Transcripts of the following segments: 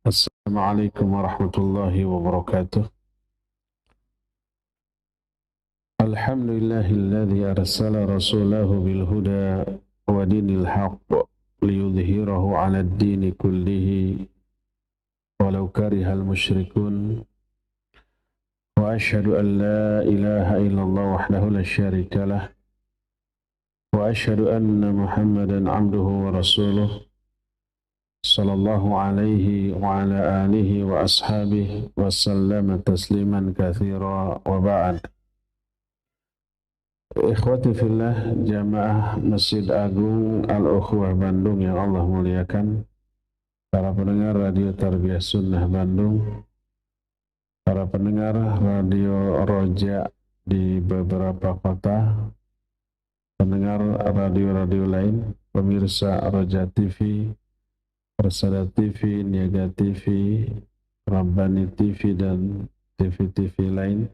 Assalamualaikum warahmatullahi wabarakatuh. Alhamdulillahilladzi arsala rasulahu bil huda wa dinil haqq liyudhhirahu 'ala ad-dini kullihi walau karihal musyrikun. Wa asyhadu an la ilaha illallah wahdahu la syarika lah wa asyhadu anna Muhammadan 'abduhu wa rasuluh sallallahu alaihi wa ala alihi wa ashabihi wa sallama tasliman katsira wa ba'd. Ikhwati fillah, jamaah Masjid Agung Al-Ukhuwah Bandung yang Allah muliakan, para pendengar Radio Tarbiyah Sunnah Bandung, para pendengar Radio Roja di beberapa kota, pendengar radio-radio lain, pemirsa Roja TV, Persada TV, Niaga TV, Rabbani TV, dan TV-TV lain,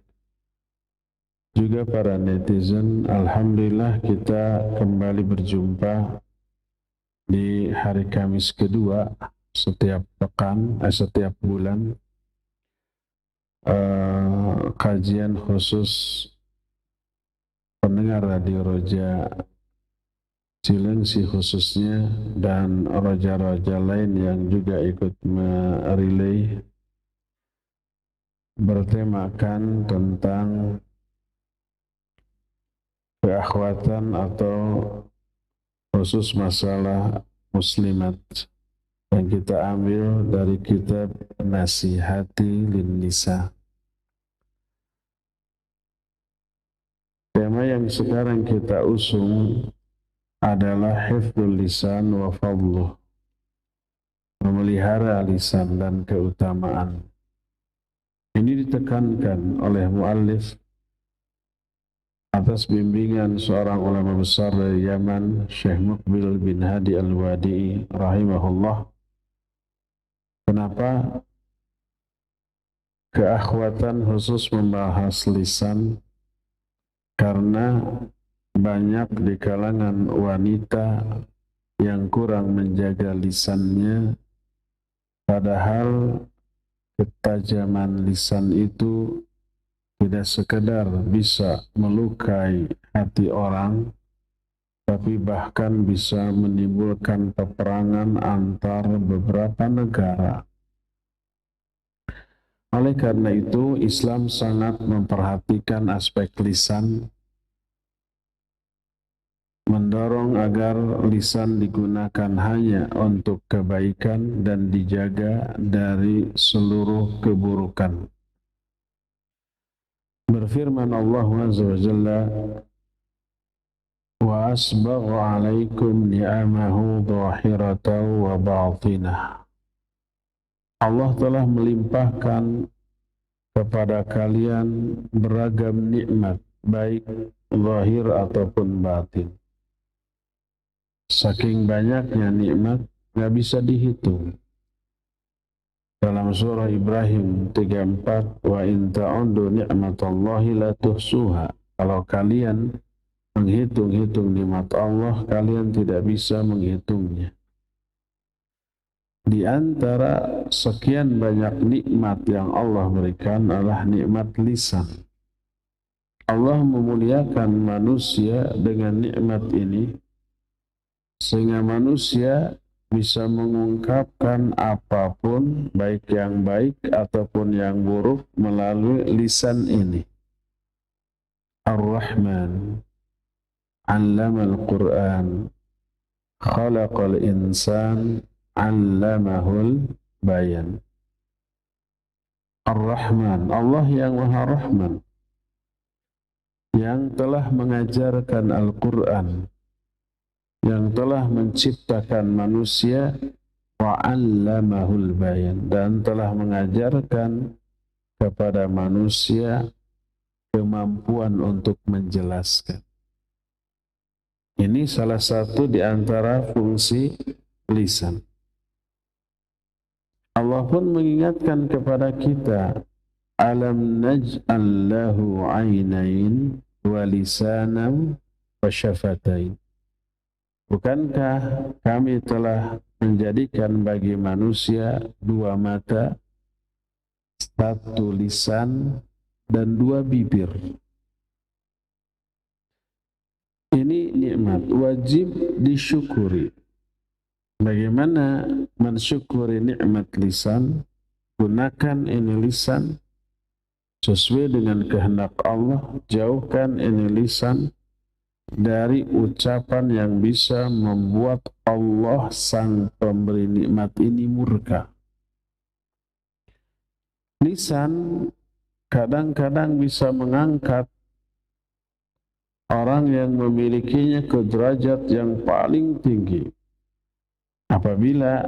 juga para netizen. Alhamdulillah kita kembali berjumpa di hari Kamis kedua setiap pekan, setiap bulan, kajian khusus pendengar Radio Roja Cilengsi khususnya dan roja-roja lain yang juga ikut merelay, bertemakan tentang keakhwatan atau khusus masalah muslimat yang kita ambil dari kitab Nasihati Lin-Nisa. Tema yang sekarang kita usung adalah hifdzul lisan wa fadluh, memelihara lisan dan keutamaan. Ini ditekankan oleh muallif atas bimbingan seorang ulama besar dari Yaman, Syekh Muqbil bin Hadi Al-Wadi'i rahimahullah. Kenapa keakhwatan khusus membahas lisan? Karena banyak di kalangan wanita yang kurang menjaga lisannya, padahal ketajaman lisan itu tidak sekedar bisa melukai hati orang, tapi bahkan bisa menimbulkan peperangan antar beberapa negara. Oleh karena itu, Islam sangat memperhatikan aspek lisan, mendorong agar lisan digunakan hanya untuk kebaikan dan dijaga dari seluruh keburukan. Berfirman Allah Azza wa Jalla, wa asbagha alaikum ni'amahu dhahiratan wa batinah. Allah telah melimpahkan kepada kalian beragam nikmat, baik zahir ataupun batin. Saking banyaknya nikmat, nggak bisa dihitung. Dalam surah Ibrahim 34, wa in ta'uddu ni'matallahi la tuhsuha. Kalau kalian menghitung-hitung nikmat Allah, kalian tidak bisa menghitungnya. Di antara sekian banyak nikmat yang Allah berikan adalah nikmat lisan. Allah memuliakan manusia dengan nikmat ini, sehingga manusia bisa mengungkapkan apapun, baik yang baik ataupun yang buruk, melalui lisan ini. Ar-Rahman 'allamal Qur'an, khalaqal insan, 'allamahul bayan. Ar-Rahman, Allah yang Maha Rahman, yang telah mengajarkan Al-Quran, yang telah menciptakan manusia, wa 'allamahul bayan, dan telah mengajarkan kepada manusia kemampuan untuk menjelaskan. Ini salah satu di antara fungsi lisan. Allah pun mengingatkan kepada kita, alam naj'al lahu 'ainain wa lisanan wa syafatain. Bukankah kami telah menjadikan bagi manusia dua mata, satu lisan, dan dua bibir. Ini nikmat wajib disyukuri. Bagaimana mensyukuri nikmat lisan? Gunakan ini lisan sesuai dengan kehendak Allah. Jauhkan ini lisan dari ucapan yang bisa membuat Allah sang pemberi nikmat ini murka. Lisan kadang-kadang bisa mengangkat orang yang memilikinya ke derajat yang paling tinggi. Apabila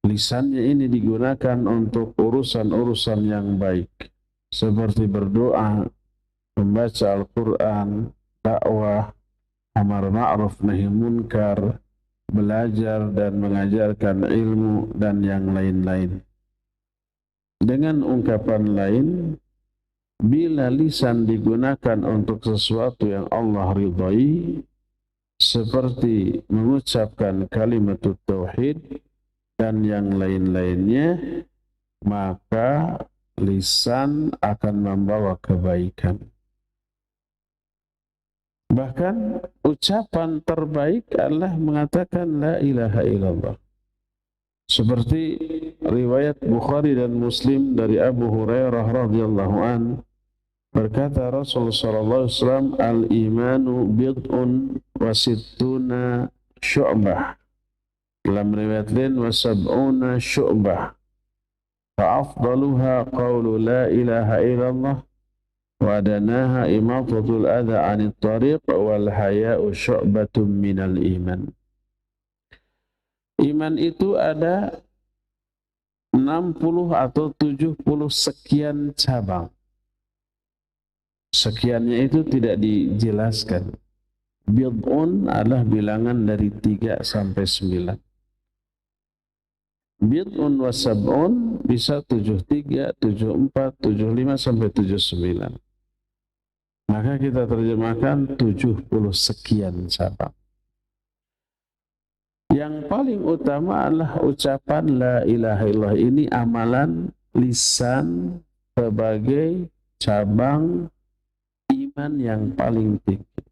lisannya ini digunakan untuk urusan-urusan yang baik, seperti berdoa, membaca Al-Quran, dakwah, amar ma'ruf nahi munkar, belajar dan mengajarkan ilmu, dan yang lain-lain. Dengan ungkapan lain, bila lisan digunakan untuk sesuatu yang Allah ridhai, seperti mengucapkan kalimat tauhid dan yang lain-lainnya, maka lisan akan membawa kebaikan. Bahkan ucapan terbaik adalah mengatakan la ilaha illallah. Seperti riwayat Bukhari dan Muslim dari Abu Hurairah radhiyallahu an, berkata Rasulullah sallallahu alaihi wasallam, al-imanu bid'un wa sittuna syu'bah. Dalam riwayat lain wa sab'una syu'bah. Fa'afdaluha qawlu la ilaha illallah wa adanaha imatatul adha 'anit tariq wal haya'u syu'batun minal iman. Iman itu ada 60 atau 70 sekian cabang. Sekiannya itu tidak dijelaskan. Bid'un adalah bilangan dari 3 sampai 9. Bid'un wa sab'un bisa 73, 74, 75 sampai 79. Maka kita terjemahkan 70 sekian cabang. Yang paling utama adalah ucapan la ilaha illallah. Ini amalan lisan sebagai cabang iman yang paling tinggi.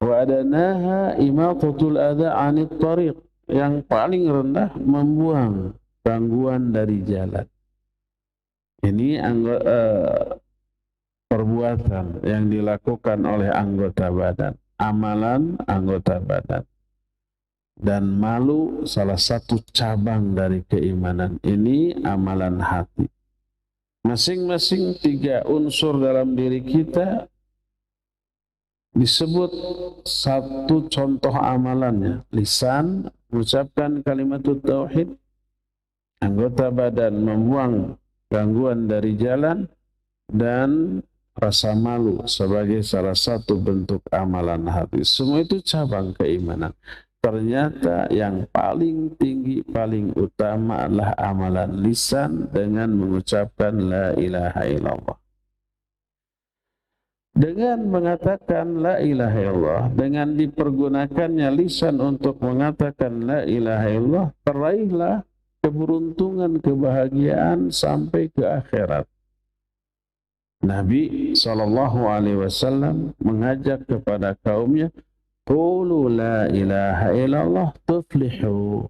Wa adanaha imatatul adha 'anit tariq. Yang paling rendah membuang gangguan dari jalan. Ini perbuatan yang dilakukan oleh anggota badan, amalan anggota badan. Dan malu salah satu cabang dari keimanan. Ini amalan hati. Masing-masing 3 unsur dalam diri kita disebut satu contoh amalannya. Lisan mengucapkan kalimat tauhid, anggota badan membuang gangguan dari jalan, dan rasa malu sebagai salah satu bentuk amalan hati. Semua itu cabang keimanan. Ternyata yang paling tinggi, paling utama adalah amalan lisan dengan mengucapkan la ilaha illallah. Dengan mengatakan la ilaha illallah, dengan dipergunakannya lisan untuk mengatakan la ilaha illallah, teraihlah keberuntungan, kebahagiaan sampai ke akhirat. Nabi SAW mengajak kepada kaumnya, qulu la ilaha illallah tuflihu.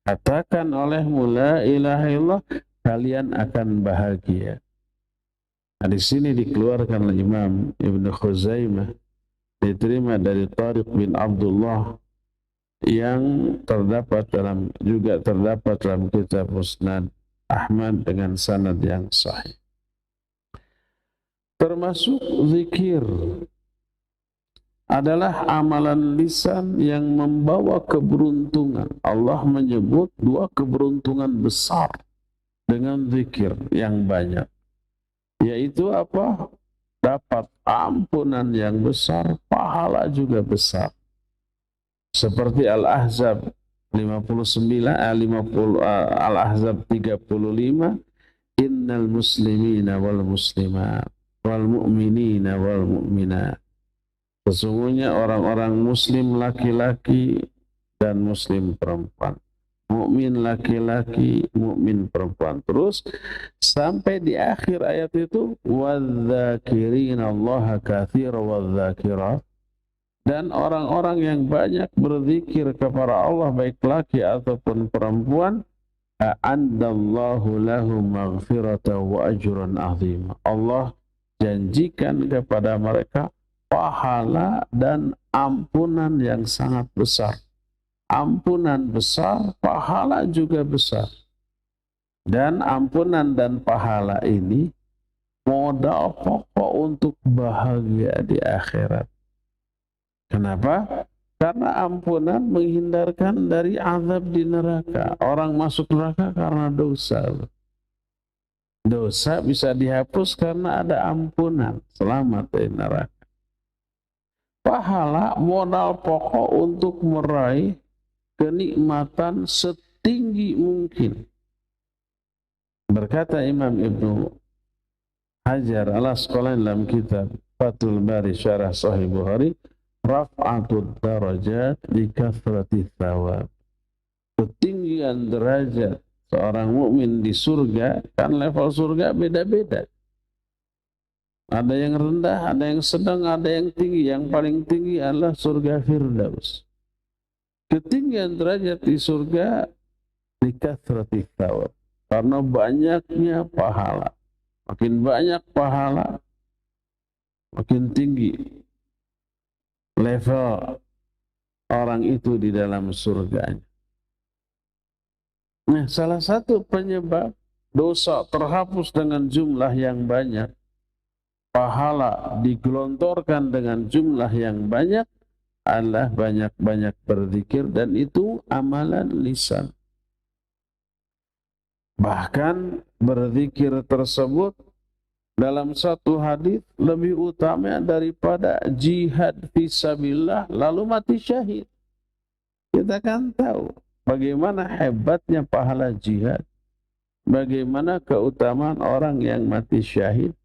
Katakan olehmu la ilaha illallah, kalian akan bahagia. Nah, di sini dikeluarkan oleh Imam Ibn Khuzaimah, diterima dari Tariq bin Abdullah, yang juga terdapat dalam kitab Musnad Ahmad dengan sanad yang sahih. Termasuk zikir adalah amalan lisan yang membawa keberuntungan. Allah menyebut 2 keberuntungan besar dengan zikir yang banyak. Yaitu apa? Dapat ampunan yang besar, pahala juga besar. Seperti Al-Ahzab 59, Al-Ahzab 35, innal muslimina wal muslimat wal mu'minina wal mu'minat. Sesungguhnya orang-orang muslim laki-laki dan muslim perempuan. Mukmin laki-laki, mukmin perempuan. Terus sampai di akhir ayat itu, wadzakirinallaha katsira wadzakirat, dan orang-orang yang banyak berzikir kepada Allah baik laki ataupun perempuan, a'addallahu lahum maghfiratan wa ajran azima. Allah janjikan kepada mereka pahala dan ampunan yang sangat besar. Ampunan besar, pahala juga besar. Dan ampunan dan pahala ini modal pokok untuk bahagia di akhirat. Kenapa? Karena ampunan menghindarkan dari azab di neraka. Orang masuk neraka karena dosa. Dosa bisa dihapus karena ada ampunan. Selamat dari neraka. Pahala modal pokok untuk meraih kenikmatan setinggi mungkin. Berkata Imam Ibnu Hajar al-Asqalani dalam kitab Fathul Bari Syarah Sahih Bukhari, raf'atud darajat li kathrati thawab. Ketinggian derajat seorang mukmin di surga, kan level surga beda-beda. Ada yang rendah, ada yang sedang, ada yang tinggi. Yang paling tinggi adalah surga Firdaus. Ketinggian derajat di surga di kathrati thawab, karena banyaknya pahala. Makin banyak pahala, makin tinggi level orang itu di dalam surganya. Nah, salah satu penyebab dosa terhapus dengan jumlah yang banyak, pahala digelontorkan dengan jumlah yang banyak, adalah banyak-banyak berzikir, dan itu amalan lisan. Bahkan berzikir tersebut dalam satu hadis lebih utama daripada jihad fisabilillah lalu mati syahid. Kita kan tahu bagaimana hebatnya pahala jihad, bagaimana keutamaan orang yang mati syahid.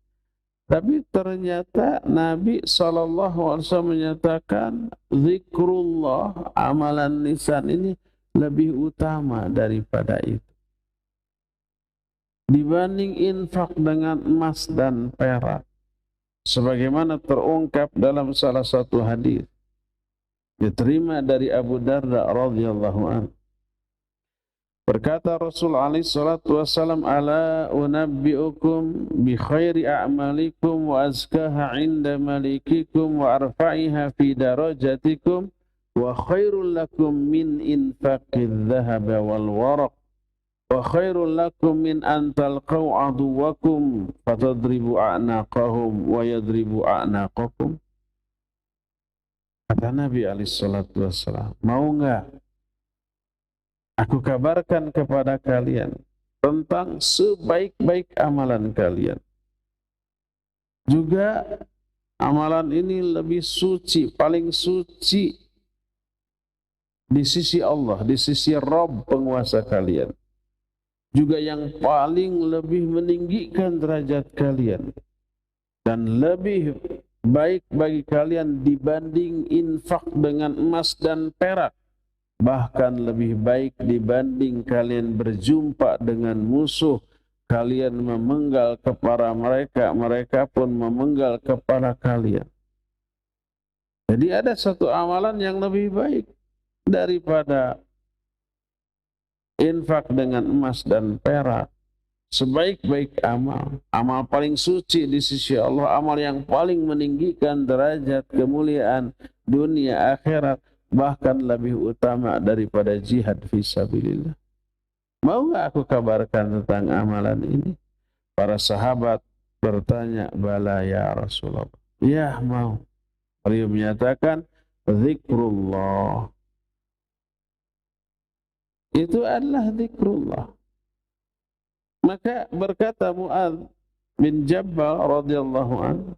Tapi ternyata Nabi SAW menyatakan zikrullah, amalan lisan ini lebih utama daripada itu. Dibanding infak dengan emas dan perak. Sebagaimana terungkap dalam salah satu hadis diterima dari Abu Darda radhiyallahu anhu. Berkata Rasul alaihi salatu wasallam, ala unabbiukum bi khairi a'malikum wa azkaha 'inda malikikum wa arfa'iha fi darajatikum wa khairul lakum min infaqidh dhahaba wal waraq wa khairul lakum min an talqaw aduwakum fatadribu a'naqahum wa yadribu a'naqakum. Kata Nabi alaihi salatu wasallam, mau enggak aku kabarkan kepada kalian tentang sebaik-baik amalan kalian. Juga amalan ini lebih suci, paling suci di sisi Allah, di sisi Rabb penguasa kalian. Juga yang paling lebih meninggikan derajat kalian. Dan lebih baik bagi kalian dibanding infak dengan emas dan perak. Bahkan lebih baik dibanding kalian berjumpa dengan musuh, kalian memenggal kepala mereka, mereka pun memenggal kepala kalian. Jadi ada satu amalan yang lebih baik daripada infak dengan emas dan perak. Sebaik-baik amal, amal paling suci di sisi Allah, amal yang paling meninggikan derajat kemuliaan dunia akhirat, bahkan lebih utama daripada jihad fisabilillah. Mau nggak aku kabarkan tentang amalan ini? Para sahabat bertanya, bala ya Rasulullah. Ya mau. Beliau menyatakan, zikrullah. Itu adalah zikrullah. Maka berkata Mu'adz bin Jabal radhiyallahu anhu,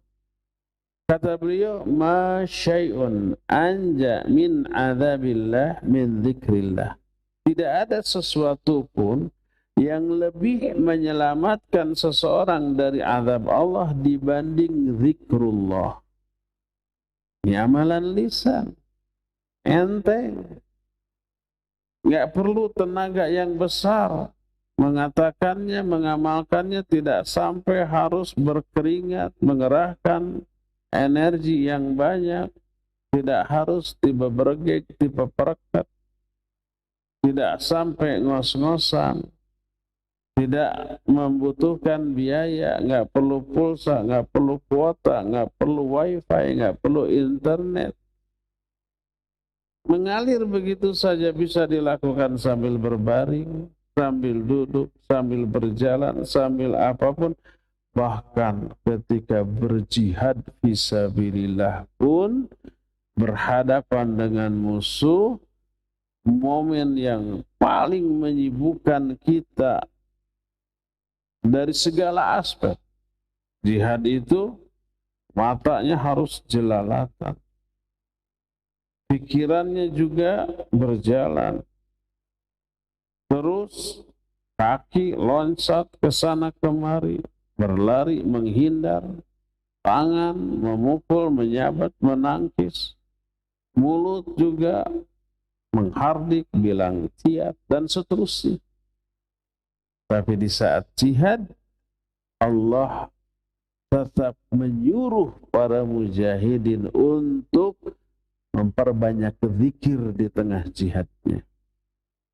kata beliau, ma syai'un anja min adzabillah min dzikrillah. Tidak ada sesuatu pun yang lebih menyelamatkan seseorang dari azab Allah dibanding zikrullah. Ini amalan lisan. Enteng. nggak perlu tenaga yang besar mengatakannya, mengamalkannya, tidak sampai harus berkeringat, mengerahkan energi yang banyak, tidak harus tiba bergeg, tiba perekat, tidak sampai ngos-ngosan, tidak membutuhkan biaya, nggak perlu pulsa, nggak perlu kuota, nggak perlu wifi, nggak perlu internet. Mengalir begitu saja bisa dilakukan sambil berbaring, sambil duduk, sambil berjalan, sambil apapun. Bahkan ketika berjihad fisabilillah pun berhadapan dengan musuh, momen yang paling menyibukkan kita dari segala aspek. Jihad itu matanya harus jelalatan, pikirannya juga berjalan, terus kaki loncat ke sana kemari, berlari, menghindar, tangan memukul, menyabat, menangkis, mulut juga menghardik, bilang siap, dan seterusnya. Tapi di saat jihad, Allah tetap menyuruh para mujahidin untuk memperbanyak zikir di tengah jihadnya.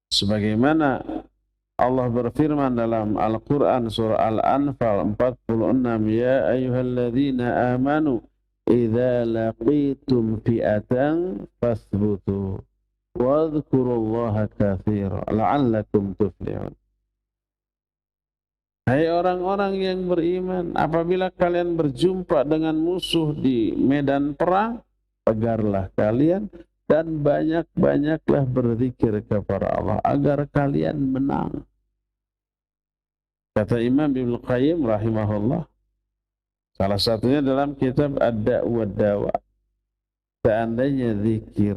Sebagaimana Allah berfirman dalam Al-Quran surah Al-Anfal 46, Ya ayyuhalladzina amanu idza laqitum fi'atan fathbutu wadhkurullaha katsira la'allakum tuflihun. Hai orang-orang yang beriman, apabila kalian berjumpa dengan musuh di medan perang, tegarlah kalian dan banyak-banyaklah berzikir kepada Allah agar kalian menang. Kata Imam Ibnu Qayyim rahimahullah, salah satunya dalam kitab Ad-Da' wa Dawa, seandainya zikir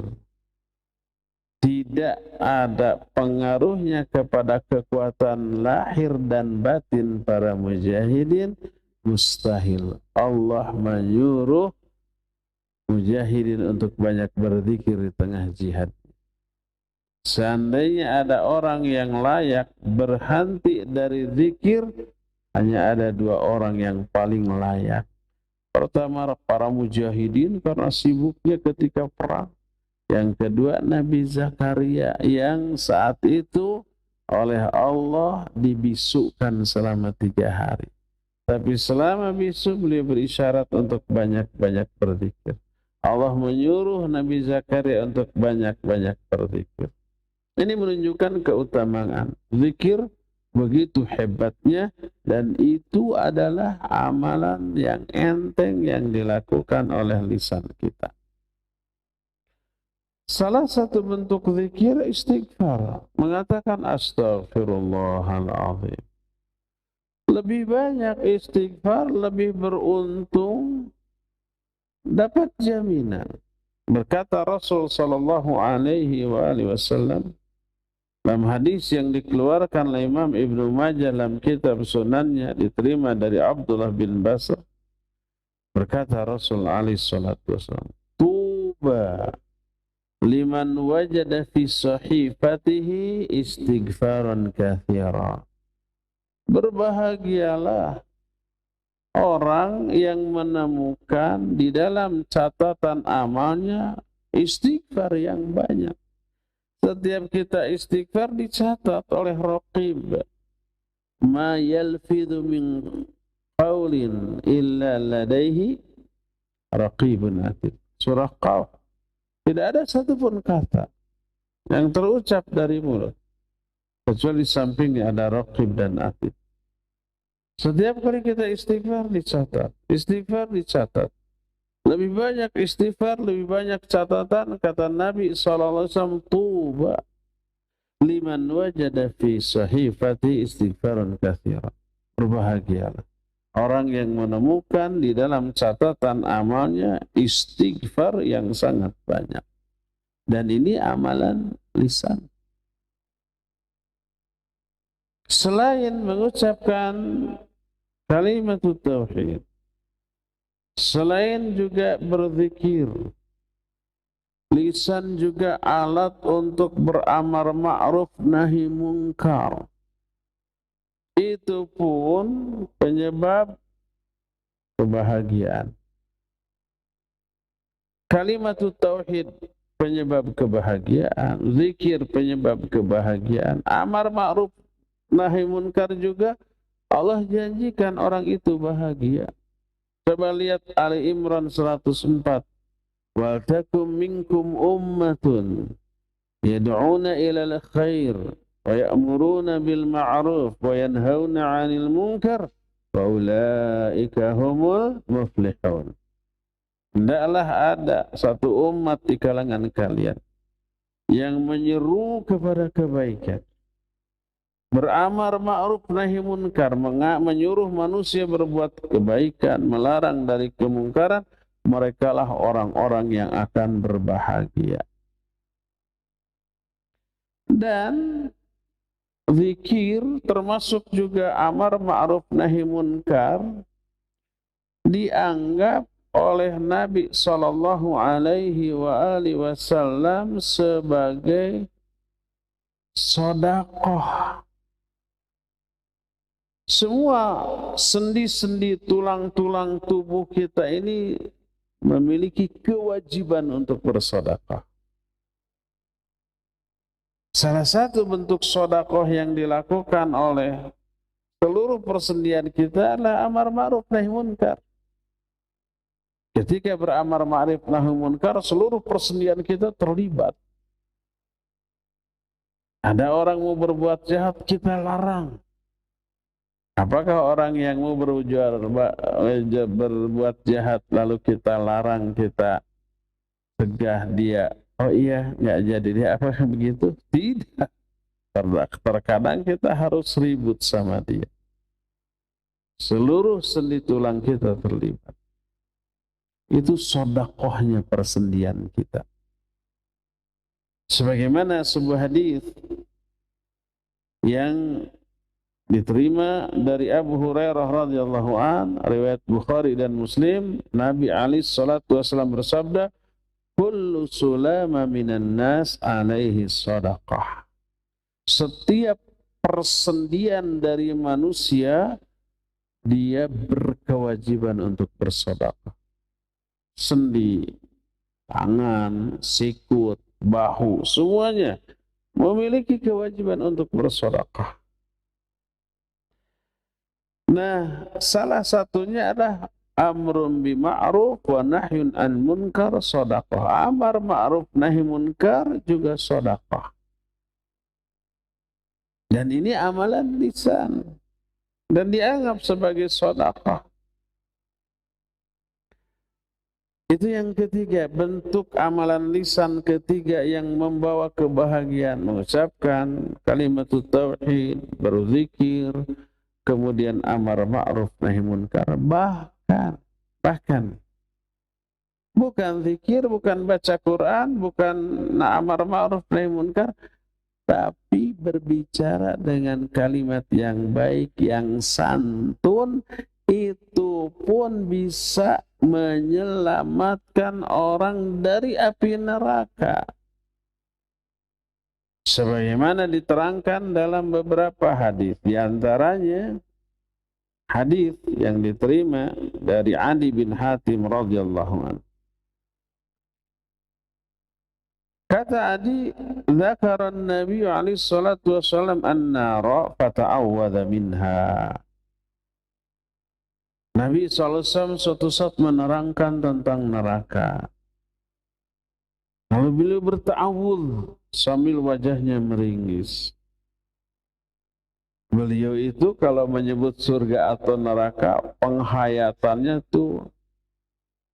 tidak ada pengaruhnya kepada kekuatan lahir dan batin para mujahidin, mustahil Allah menyuruh mujahidin untuk banyak berzikir di tengah jihad. Seandainya ada orang yang layak berhenti dari zikir, hanya ada dua orang yang paling layak. Pertama, para mujahidin karena sibuknya ketika perang. Yang kedua, Nabi Zakaria yang saat itu oleh Allah dibisukan selama 3 hari. Tapi selama bisu beliau berisyarat untuk banyak-banyak berzikir. Allah menyuruh Nabi Zakaria untuk banyak-banyak berzikir. Ini menunjukkan keutamaan zikir begitu hebatnya, dan itu adalah amalan yang enteng yang dilakukan oleh lisan kita. Salah satu bentuk zikir istighfar, mengatakan astaghfirullahaladzim. Lebih banyak istighfar, lebih beruntung, dapat jaminan. Berkata Rasul sallallahu alaihi wasallam dalam hadis yang dikeluarkan oleh Imam Ibnu Majah dalam kitab Sunannya, diterima dari Abdullah bin Basr, berkata Rasul alaihi salatu wasallam, Tuba liman wajada fi sahifatihi istighfaran katsira. Berbahagialah orang yang menemukan di dalam catatan amalnya istighfar yang banyak. Setiap kita istighfar dicatat oleh Raqib. Ma yalfidhu min qawlin illa ladaihi raqibun atid. Surah Qaf. Tidak ada satupun kata yang terucap dari mulut kecuali sampingnya ada Raqib dan atid. Setiap kali kita istighfar dicatat, istighfar dicatat. Lebih banyak istighfar, lebih banyak catatan, kata Nabi SAW, Tuba liman wajada fi sahifati istighfaran katsira. Berbahagialah orang yang menemukan di dalam catatan amalnya istighfar yang sangat banyak. Dan ini amalan lisan. Selain mengucapkan kalimat tauhid, selain juga berzikir, Lisan juga alat untuk beramar ma'ruf nahi munkar. Itu pun penyebab kebahagiaan. Kalimat tauhid penyebab kebahagiaan, zikir penyebab kebahagiaan, amar ma'ruf nahi munkar juga Allah janjikan orang itu bahagia. Coba lihat Ali Imran 104. Wal takum minkum ummatun yad'una ilal khair wa ya'muruna bil ma'ruf wa yanhauna 'anil munkar wa ulaika humul muflihun. Hendaklah ada satu umat di kalangan kalian yang menyeru kepada kebaikan, beramar ma'ruf nahi munkar, menyuruh manusia berbuat kebaikan, melarang dari kemungkaran. Merekalah orang-orang yang akan berbahagia. Dan zikir termasuk juga amar ma'ruf nahi munkar dianggap oleh Nabi Sallallahu Alaihi Wasallam sebagai sedekah. Semua sendi-sendi tulang-tulang tubuh kita ini memiliki kewajiban untuk bersedekah. Salah satu bentuk sedekah yang dilakukan oleh seluruh persendian kita adalah amar ma'ruf nahi munkar. Ketika beramar ma'ruf nahi munkar, seluruh persendian kita terlibat. Ada orang mau berbuat jahat, kita larang. Apakah orang yang mau berbuat jahat lalu kita larang, kita cegah dia? Oh iya, nggak jadi dia. Apakah begitu? Tidak. Terkadang kita harus ribut sama dia. Seluruh sendi tulang kita terlibat. Itu sedekahnya persendian kita. Sebagaimana sebuah hadis yang diterima dari Abu Hurairah radhiyallahu an, riwayat Bukhari dan Muslim, Nabi alaihi salatu wasallam bersabda, kullu sulama minan nas alaihi sadaqah. Setiap persendian dari manusia dia berkewajiban untuk bersedekah. Sendi, tangan, sikut, bahu, semuanya memiliki kewajiban untuk bersedekah. Nah, salah satunya adalah amrun bima'ruf wa nahyun an munkar sedekah. Amar ma'ruf nahi munkar juga sedekah. Dan ini amalan lisan dan dianggap sebagai sedekah. Itu yang ketiga, bentuk amalan lisan ketiga yang membawa kebahagiaan, mengucapkan kalimat tauhid, berzikir, kemudian amar ma'ruf nahi munkar. Bahkan bukan zikir, bukan baca Quran, bukan amar ma'ruf nahi munkar, tapi berbicara dengan kalimat yang baik, yang santun, itu pun bisa menyelamatkan orang dari api neraka. Sebagaimana diterangkan dalam beberapa hadis, di antaranya hadis yang diterima dari Adi bin Hatim radhiyallahu anhu. Kata Adi, "Dzakara an-nabiy alaihi salatu wasallam an-nara fata'awwadha minha." Nabi SAW suatu saat menerangkan tentang neraka. Lalu beliau berta'awudz sambil wajahnya meringis. Beliau itu kalau menyebut surga atau neraka, penghayatannya tuh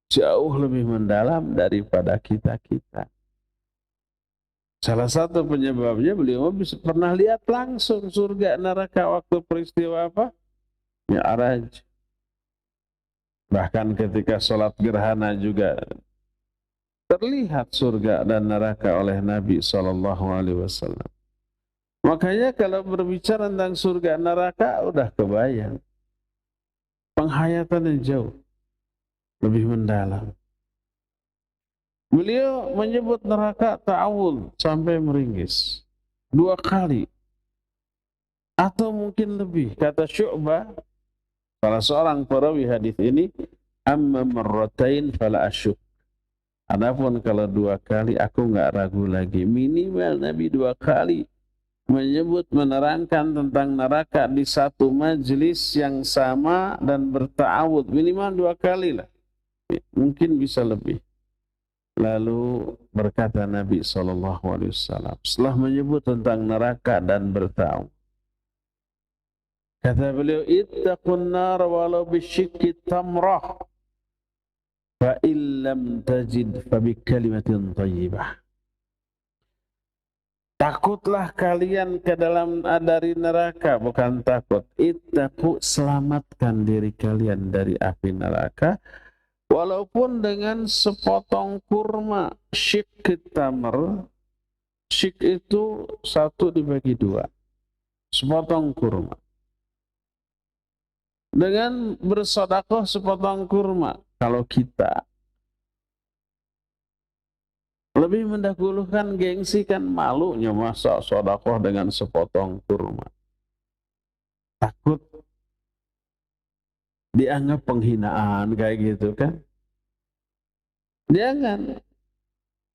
jauh lebih mendalam daripada kita-kita. Salah satu penyebabnya beliau bisa pernah lihat langsung surga neraka waktu peristiwa apa? Mi'raj. Bahkan ketika sholat gerhana juga terlihat surga dan neraka oleh Nabi SAW. Makanya kalau berbicara tentang surga neraka udah kebayang. Penghayatannya jauh lebih mendalam. Beliau menyebut neraka ta'awud sampai meringis 2 kali atau mungkin lebih. Kata Syu'bah, salah seorang perawi hadis ini, amma marratain fala asyuk. Adapun kalau 2 kali aku nggak ragu lagi. Minimal Nabi 2 kali menyebut, menerangkan tentang neraka di satu majelis yang sama dan berta'awud. Minimal 2 kali lah. Mungkin bisa lebih. Lalu berkata Nabi SAW setelah menyebut tentang neraka dan berta'awud, kata beliau, ittaqun nar walau bisyikki tamrah fa illam tajid fa bi kalimatin thayyibah. Takutlah kalian ke dalam dari neraka, bukan takut. Ittaqu, selamatkan diri kalian dari api neraka walaupun dengan sepotong kurma. Syik tamr, syik itu 1 dibagi 2, sepotong kurma. Dengan bersedekah sepotong kurma. Kalau kita lebih mendahulukan gengsi, kan malunya masa sedekah dengan sepotong kurma. Takut dianggap penghinaan kayak gitu kan. Jangan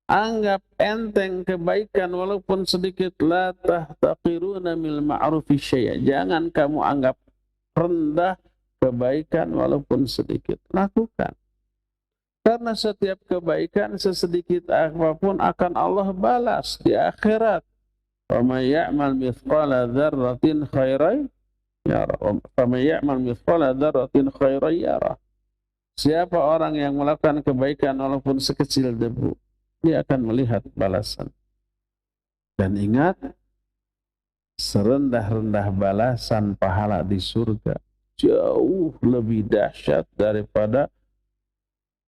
anggap enteng kebaikan walaupun sedikit. La tahtaqiruna mil ma'rufi syai'a. Jangan kamu anggap rendah kebaikan walaupun sedikit. Lakukan. Karena setiap kebaikan sesedikit apapun akan Allah balas di akhirat. Wa may ya'mal mithqala dzarratin khairan yara. Wa may ya'mal mithqala dzarratin khairan yara. Siapa orang yang melakukan kebaikan walaupun sekecil debu, dia akan melihat balasan. Dan ingat, serendah-rendah balasan pahala di surga jauh lebih dahsyat daripada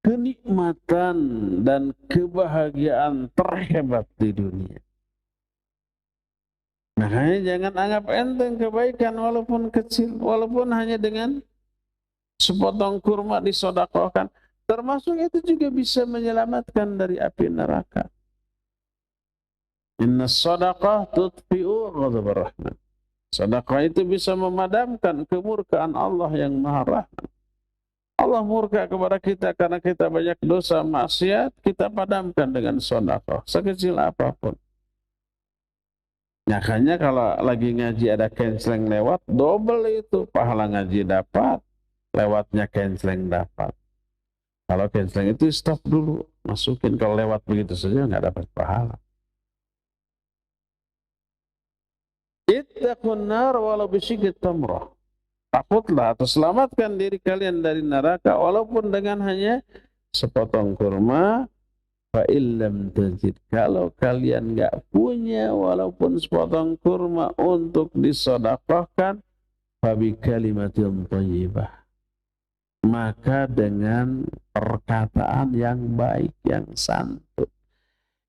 kenikmatan dan kebahagiaan terhebat di dunia. Makanya jangan anggap enteng kebaikan walaupun kecil, walaupun hanya dengan sepotong kurma disedekahkan. Termasuk itu juga bisa menyelamatkan dari api neraka. Inna sadaqah tutfi'u ghadabar rahman. Sedekah itu bisa memadamkan kemurkaan Allah yang Maha Rahman. Allah murka kepada kita karena kita banyak dosa maksiat, kita padamkan dengan sedekah sekecil apapun. Makanya kalau lagi ngaji ada canceling lewat, double itu pahala ngaji dapat, lewatnya canceling dapat. Kalau canceling itu stop dulu, masukin. Kalau lewat begitu saja nggak dapat pahala. Ittaqun nar walau bisyikki tamrah. Takutlah atau selamatkan diri kalian dari neraka walaupun dengan hanya sepotong kurma. Fa illam tajid, kalau kalian nggak punya walaupun sepotong kurma untuk disedekahkan, fa bi kalimatin thayyibah, maka dengan perkataan yang baik, yang santun.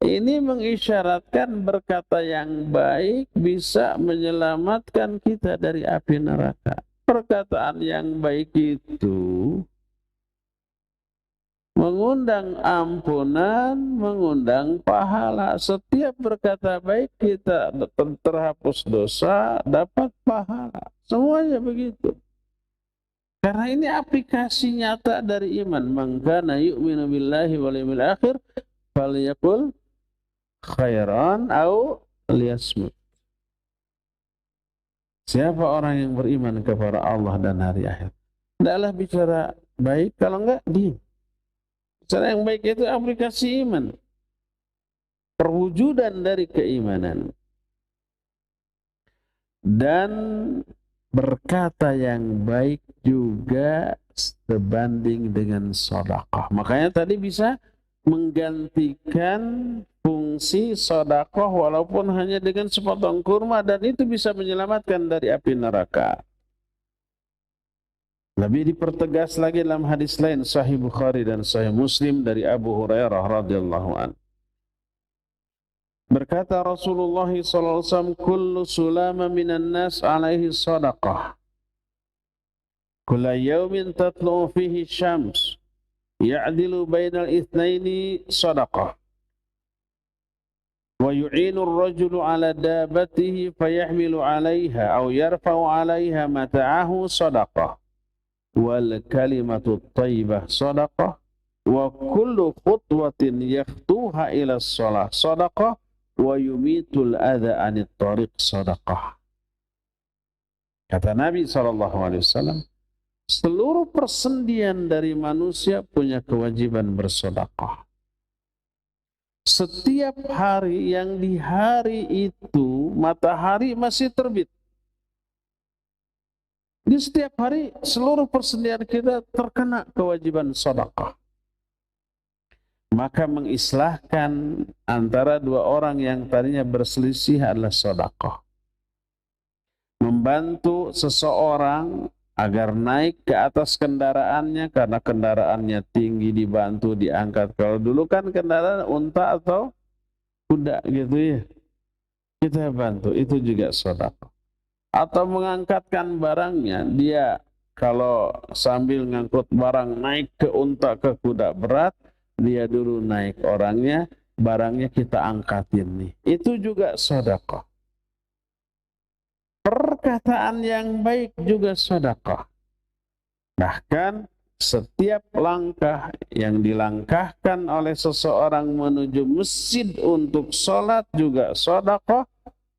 Ini mengisyaratkan berkata yang baik bisa menyelamatkan kita dari api neraka. Perkataan yang baik itu mengundang ampunan, mengundang pahala. Setiap berkata baik kita terhapus dosa, dapat pahala. Semuanya begitu. Karena ini aplikasi nyata dari iman. Man kana yu'minu billahi wal yawmil akhir falyaqul khairan au liyasmut. Siapa orang yang beriman kepada Allah dan hari akhir, hendaklah bicara baik, kalau enggak diam. Bicara yang baik itu aplikasi iman, perwujudan dari keimanan. Dan berkata yang baik juga sebanding dengan sedekah. Makanya tadi bisa menggantikan fungsi sedekah walaupun hanya dengan sepotong kurma, dan itu bisa menyelamatkan dari api neraka. Lebih dipertegas lagi dalam hadis lain Sahih Bukhari dan Sahih Muslim dari Abu Hurairah radhiyallahu anhu. Berkata Rasulullah SAW, kullu sulama minan nas alaihi sadaqah. Kulla yawmin tatlu'u fihi syams. ya'dilu bainal itsnaini shadaqah. Wa yu'inu ar-rajulu 'ala dabbatihi fayahmilu 'alaiha aw yarfa'u 'alaiha mata'ahu shadaqah. Wal kalimatu thayyibah shadaqah. Wa kullu khutwatin yakhtuha ila shalah shadaqah. Wa yumitul adha 'anit tariq shadaqah. Kata Nabi SAW, seluruh persendian dari manusia punya kewajiban bersedekah. Setiap hari yang di hari itu matahari masih terbit. Di setiap hari seluruh persendian kita terkena kewajiban sedekah. Maka mengislahkan antara dua orang yang tadinya berselisih adalah sedekah. Membantu seseorang agar naik ke atas kendaraannya karena kendaraannya tinggi, dibantu, diangkat. Kalau dulu kan kendaraan unta atau kuda gitu ya, kita bantu, itu juga sedekah. Atau mengangkatkan barangnya, dia kalau sambil ngangkut barang naik ke unta, ke kuda berat, dia dulu naik orangnya, barangnya kita angkatin nih, itu juga sedekah. Perkataan yang baik juga sedekah. Bahkan setiap langkah yang dilangkahkan oleh seseorang menuju masjid untuk sholat juga sedekah.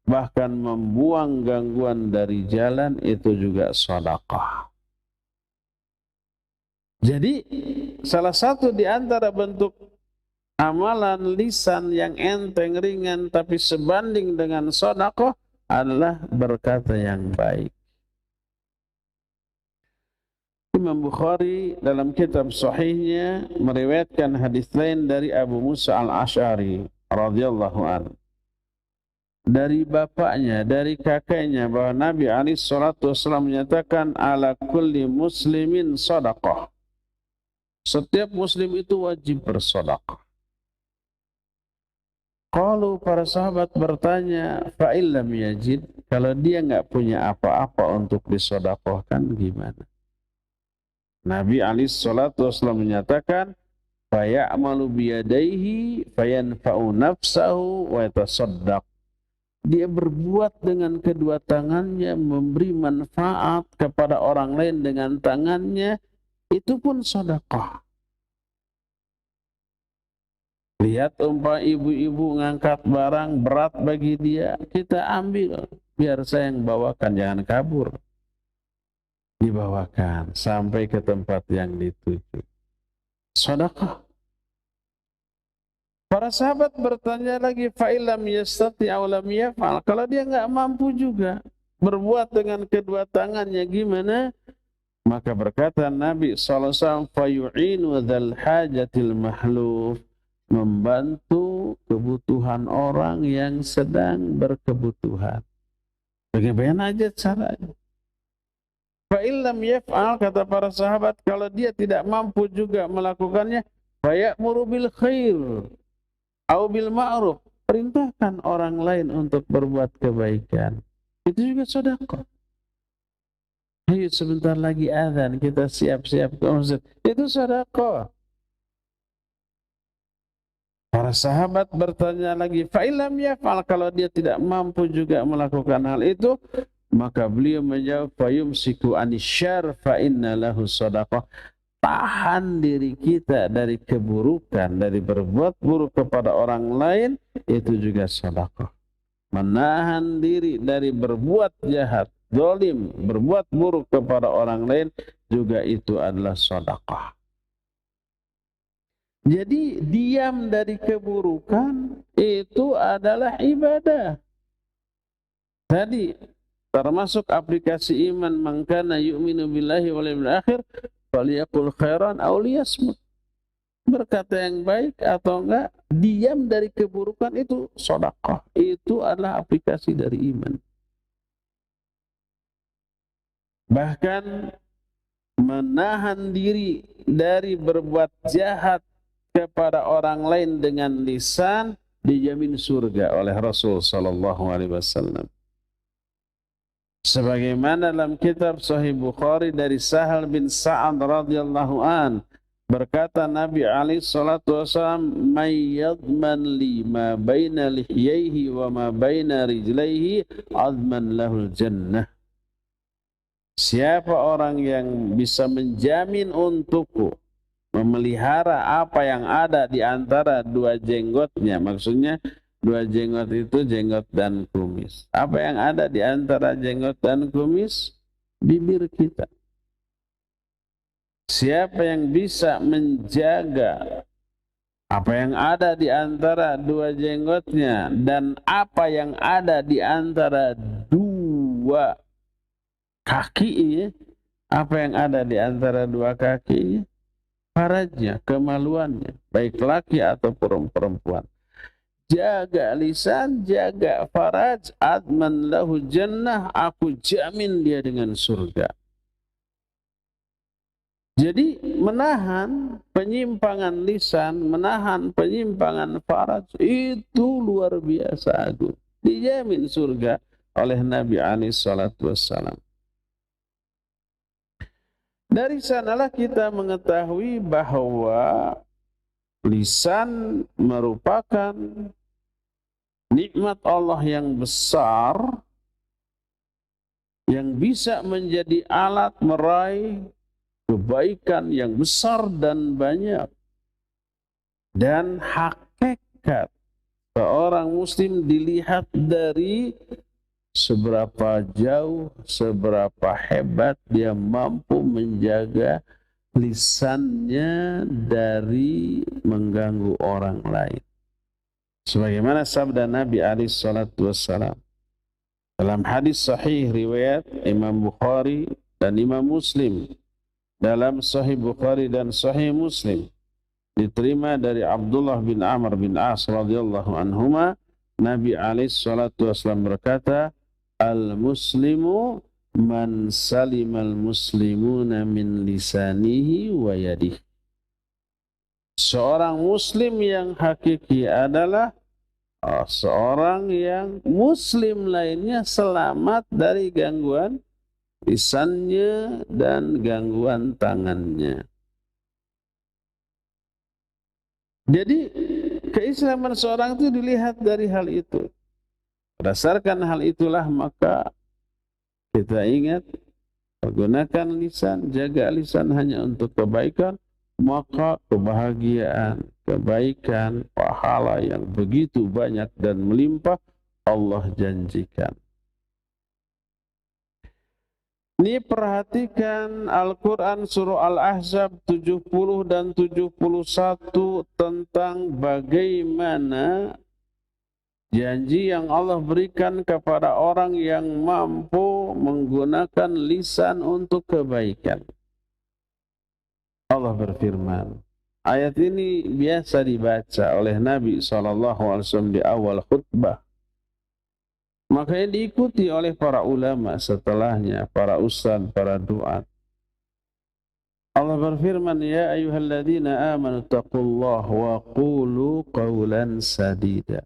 Bahkan membuang gangguan dari jalan itu juga sedekah. Jadi salah satu di antara bentuk amalan lisan yang enteng ringan tapi sebanding dengan sedekah adalah berkata yang baik. Imam Bukhari dalam kitab sahihnya meriwayatkan hadis lain dari Abu Musa al-Asy'ari radhiyallahu anhu. Dari bapaknya, dari kakeknya, bahwa Nabi alaihi salatu wasallam menyatakan ala kulli muslimin shadaqah. Setiap muslim itu wajib bersedekah. Kalau para sahabat bertanya, fa'illam yajid, kalau dia nggak punya apa-apa untuk disedekahkan gimana? Nabi alaihi salatu wasallam menyatakan, faya'malu biyadaihi fayanfa'u nafsahu wa yatasaddaq. Dia berbuat dengan kedua tangannya, memberi manfaat kepada orang lain dengan tangannya, itu pun sedekah. Lihat umpama ibu-ibu ngangkat barang berat bagi dia, kita ambil, biar saya yang bawakan, jangan kabur. Dibawakan sampai ke tempat yang dituju. Sedekah. Para sahabat bertanya lagi, fa'ilam yastati aw lam yaf'al, kalau dia nggak mampu juga berbuat dengan kedua tangannya gimana? Maka berkata Nabi SAW, fayu'inu dzal hajatil mahluf, membantu kebutuhan orang yang sedang berkebutuhan. Bagaimana aja caranya? Fa'illam yaf'al, kata para sahabat, kalau dia tidak mampu juga melakukannya, faya'muru bil khair au bil ma'ruf, perintahkan orang lain untuk berbuat kebaikan. Itu juga sedekah. Ayo sebentar lagi azan, kita siap-siap ke masjid. Itu sedekah. Para sahabat bertanya lagi, fa'ilam yaf'al, kalau dia tidak mampu juga melakukan hal itu, maka beliau menjawab, fayumsiku anisyar fa inna lahu shadaqah. Tahan diri kita dari keburukan, dari berbuat buruk kepada orang lain, itu juga sedekah. Menahan diri dari berbuat jahat, zalim, berbuat buruk kepada orang lain, juga itu adalah sedekah. Jadi diam dari keburukan itu adalah ibadah. Tadi termasuk aplikasi iman, man kana yu'minu billahi wal yawmil akhir falyaqul khairan aw liyasmut. Berkata yang baik atau enggak, diam dari keburukan itu sedekah. Itu adalah aplikasi dari iman. Bahkan menahan diri dari berbuat jahat kepada orang lain dengan lisan dijamin surga oleh Rasul sallallahu alaihi wasallam. Sebagaimana dalam kitab Sahih Bukhari dari Sahal bin Sa'ad radhiyallahu an, Berkata Nabi alaihi salatu wasallam, "May yadman li ma baina lihyaihi wa ma baina rijlaihi adman lahul jannah." Siapa orang yang bisa menjamin untukku, memelihara apa yang ada di antara dua jenggotnya, maksudnya dua jenggot itu jenggot dan kumis. Apa yang ada di antara jenggot dan kumis? Bibir kita. Siapa yang bisa menjaga apa yang ada di antara dua jenggotnya dan apa yang ada di antara dua kakinya, apa yang ada di antara dua kakinya, farajnya, kemaluannya, baik laki ataupun perempuan. Jaga lisan, jaga faraj, adman lahu jannah, aku jamin dia dengan surga. Jadi menahan penyimpangan lisan, menahan penyimpangan faraj itu luar biasa agung. Dijamin surga oleh Nabi alaihi salatu wassalam. Dari sanalah kita mengetahui bahwa lisan merupakan nikmat Allah yang besar yang bisa menjadi alat meraih kebaikan yang besar dan banyak. Dan hakikat seorang muslim dilihat dari seberapa jauh, seberapa hebat dia mampu menjaga lisannya dari mengganggu orang lain. Sebagaimana sabda Nabi alaihi salatu wassalam dalam hadis sahih riwayat Imam Bukhari dan Imam Muslim, dalam Sahih Bukhari dan Sahih Muslim, diterima dari Abdullah bin Amr bin As radhiyallahu anhuma, Nabi alaihi salatu wasallam berkata, "Al-muslimu man salimal muslimuna min lisanihi wa yadihi." Seorang muslim yang hakiki adalah seorang yang muslim lainnya selamat dari gangguan lisannya dan gangguan tangannya. Jadi keislaman seorang itu dilihat dari hal itu. Berdasarkan hal itulah maka kita ingat, gunakan lisan, jaga lisan hanya untuk kebaikan, maka kebahagiaan, kebaikan, pahala yang begitu banyak dan melimpah Allah janjikan. Ini perhatikan Al-Quran surah Al-Ahzab 70 dan 71 tentang bagaimana janji yang Allah berikan kepada orang yang mampu menggunakan lisan untuk kebaikan. Allah berfirman, ayat ini biasa dibaca oleh Nabi SAW di awal khutbah. Makanya diikuti oleh para ulama setelahnya, para ustaz, para duat. Allah berfirman, ya ayyuhalladzina amanu taqullaha wa qulu qawlan sadida.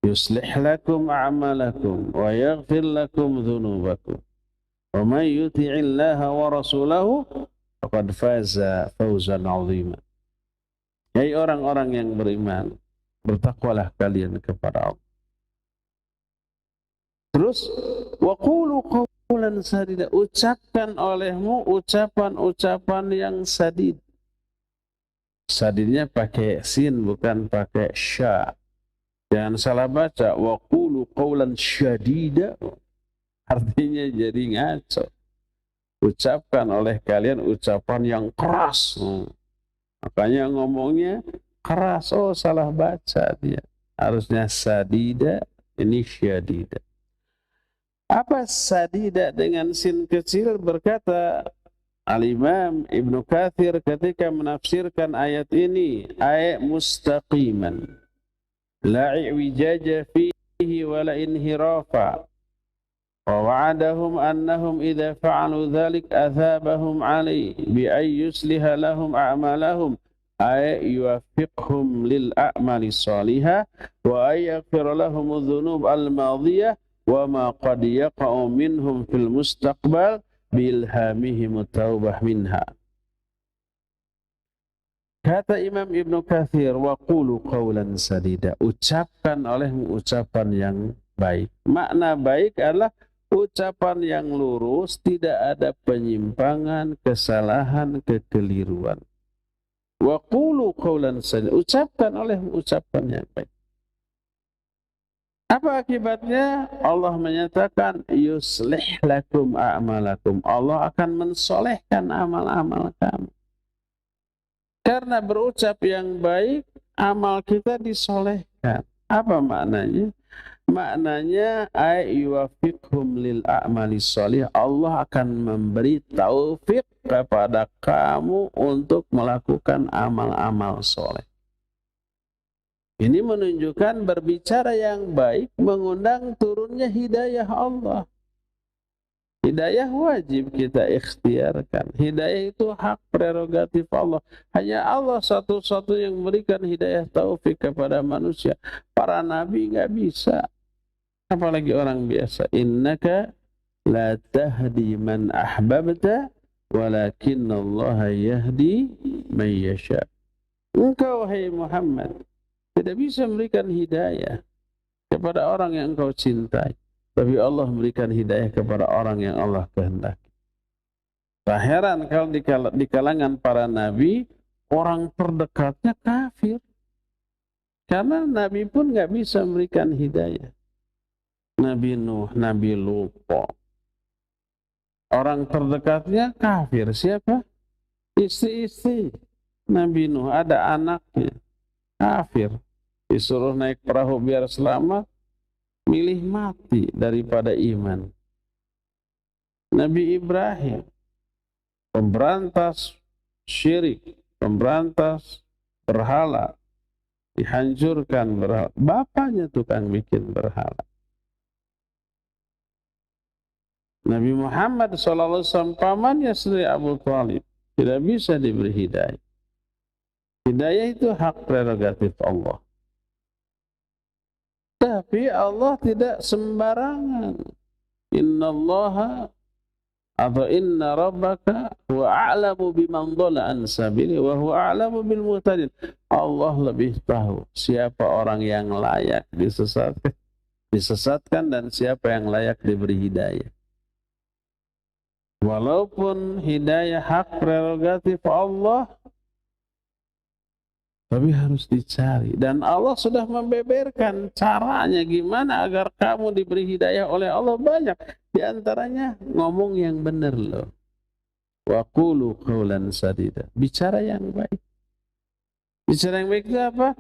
Yuslih lakum a'malakum wa yaghfir lakum dhunubakum. Wa man yuti'illaha wa rasulahu faqad faza fawzan 'azima. Hai orang-orang yang beriman, bertakwalah kalian kepada Allah. Terus waqulu qawlan sadida, ucapkan olehmu ucapan-ucapan yang sadid. Sadidnya pakai sin bukan pakai sya. Jangan salah baca waqulu qawlan syadida, artinya jadi ngaco. Ucapkan oleh kalian ucapan yang keras. Makanya ngomongnya keras. Oh, salah baca dia. Harusnya sadida, ini syadida. Apa sadida dengan sin kecil? Berkata Al-Imam Ibnu Katsir ketika menafsirkan ayat ini, ayat mustaqiman, la i'wijaja fihi wa la inhirafa. Wa wa'adahum annahum idza fa'alu dhalik athabahum 'alayhi bi ay yusliha lahum a'malahum ay yuwaffiqhum lil a'mali salihah wa ay yaghfir lahum adh-dhunub al-madiyah wa ma qad yaqa'u minhum fil mustaqbal bilhamihim taubah minha. Kata Imam Ibnu Katsir, wa qulu qawlan sadida, ucapkan olehmu ucapan yang baik. Makna baik adalah ucapan yang lurus, tidak ada penyimpangan, kesalahan, kekeliruan. Wa qulu qawlan sadida, ucapkan olehmu ucapan yang baik. Apa akibatnya? Allah menyatakan yuslih lakum a'malakum. Allah akan mensolehkan amal-amal kamu. Karena berucap yang baik, amal kita disolehkan. Apa maknanya? Maknanya ay yuwafiqhum lil a'mali sholih. Allah akan memberi taufik kepada kamu untuk melakukan amal-amal soleh. Ini menunjukkan berbicara yang baik mengundang turunnya hidayah Allah. Hidayah wajib kita ikhtiarkan. Hidayah itu hak prerogatif Allah. Hanya Allah satu-satu yang memberikan hidayah taufik kepada manusia. Para nabi nggak bisa. Apalagi orang biasa. Innaka la tahdi man ahbabta walakinna Allah yahdi man yasha. Engkau wahai Muhammad tidak bisa memberikan hidayah kepada orang yang engkau cintai. Tapi Allah memberikan hidayah kepada orang yang Allah kehendaki. Tak heran kalau di kalangan para nabi, orang terdekatnya kafir. Karena nabi pun nggak bisa memberikan hidayah. Nabi Nuh, Nabi Lut. Orang terdekatnya kafir. Siapa? Istri-istri Nabi Nuh. Ada anaknya. Kafir. Disuruh naik perahu biar selamat, milih mati daripada iman. Nabi Ibrahim, pemberantas syirik, pemberantas berhala, dihancurkan berhala. Bapaknya tukang bikin berhala. Nabi Muhammad SAW, pamannya sendiri Abu Thalib, tidak bisa diberi hidayah. Hidayah itu hak prerogatif Allah. Tapi Allah tidak sembarangan. Innallaha atau inna rabbaka huwa a'lamu biman dhalla an sabili wa huwa a'lamu bil muhtadin. Allah lebih tahu siapa orang yang layak disesatkan dan siapa yang layak diberi hidayah. Walaupun hidayah hak prerogatif Allah, tapi harus dicari. Dan Allah sudah membeberkan caranya gimana agar kamu diberi hidayah oleh Allah banyak. Di antaranya ngomong yang benar loh. Wa qulu qawlan sadida. Bicara yang baik. Bicara yang baik itu apa?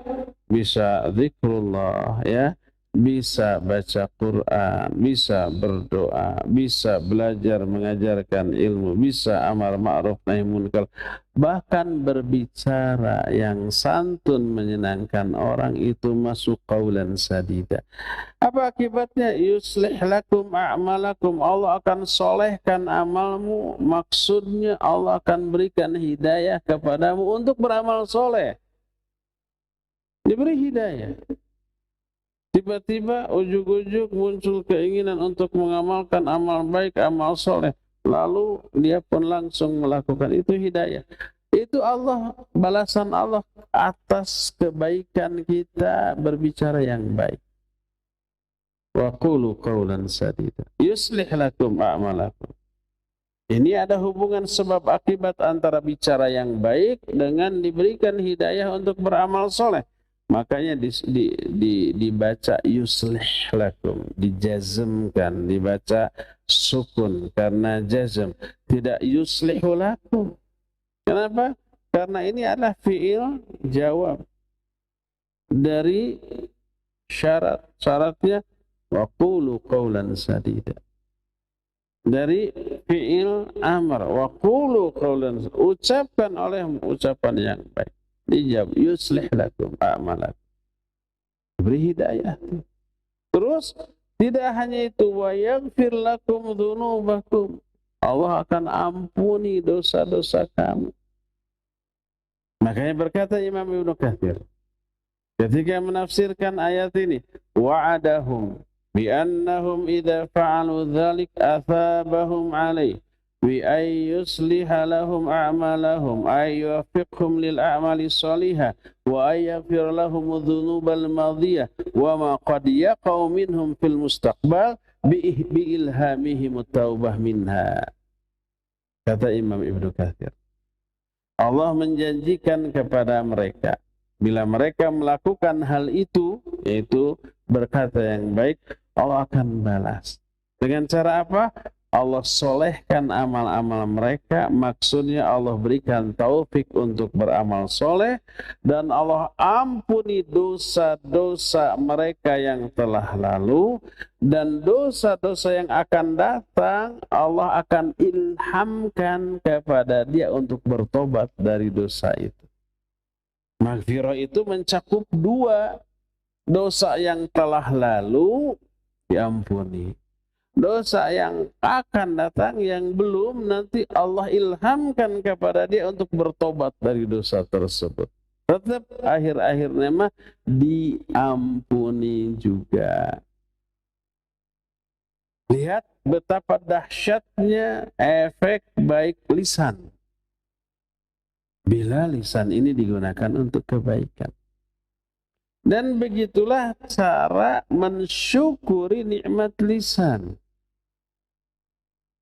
Bisa zikrullah ya. Bisa baca Quran, bisa berdoa, bisa belajar mengajarkan ilmu, bisa amar ma'ruf nahi munkar, bahkan berbicara yang santun menyenangkan orang itu masuk qaulan sadida. Apa akibatnya? Yuslih lakum a'malakum. Allah akan solehkan amalmu. Maksudnya Allah akan berikan hidayah kepadamu untuk beramal soleh. Diberi hidayah. Tiba-tiba ujuk-ujuk muncul keinginan untuk mengamalkan amal baik, amal soleh. Lalu dia pun langsung melakukan itu hidayah. Itu Allah, balasan Allah atas kebaikan kita berbicara yang baik. Wa qulu qawlan sadida. Yuslih lakum a'malakum. Ini ada hubungan sebab akibat antara bicara yang baik dengan diberikan hidayah untuk beramal soleh. Makanya dibaca yuslih lakum, dijazmkan, dibaca sukun karena jazm, tidak yuslihu lakum. Kenapa? Karena ini adalah fi'il jawab dari syarat. Syaratnya wa qulu qawlan sadida. Dari fi'il amr, wa qulu qawlan, ucapkan olehmu ucapan yang baik. Dijawab yuslih lakum a'malakum. Beri hidayah. Terus tidak hanya itu, wa yaghfir lakum dzunubakum. Allah akan ampuni dosa-dosa kamu. Makanya berkata Imam Ibnu Katsir ketika menafsirkan ayat ini, wa'adahum bi annahum idza fa'alu dzalik athabahum alaih bi ay yusliha lahum a'malahum ay yuwaffiqhum lil a'mali shalihah wa ay yaghfir lahum dhunubal madiyah wa ma qad yaqau minhum fil mustaqbal bi ilhamihim at-taubah minha. Kata Imam Ibnu Katsir, Allah menjanjikan kepada mereka bila mereka melakukan hal itu, yaitu berkata yang baik, Allah akan balas. Dengan cara apa? Allah solehkan amal-amal mereka, maksudnya Allah berikan taufik untuk beramal soleh, dan Allah ampuni dosa-dosa mereka yang telah lalu, dan dosa-dosa yang akan datang Allah akan ilhamkan kepada dia untuk bertobat dari dosa itu. Maghfirah itu mencakup dua, dosa yang telah lalu diampuni, dosa yang akan datang yang belum, nanti Allah ilhamkan kepada dia untuk bertobat dari dosa tersebut. Tetap akhir-akhirnya mah diampuni juga. Lihat betapa dahsyatnya efek baik lisan bila lisan ini digunakan untuk kebaikan. Dan begitulah cara mensyukuri nikmat lisan.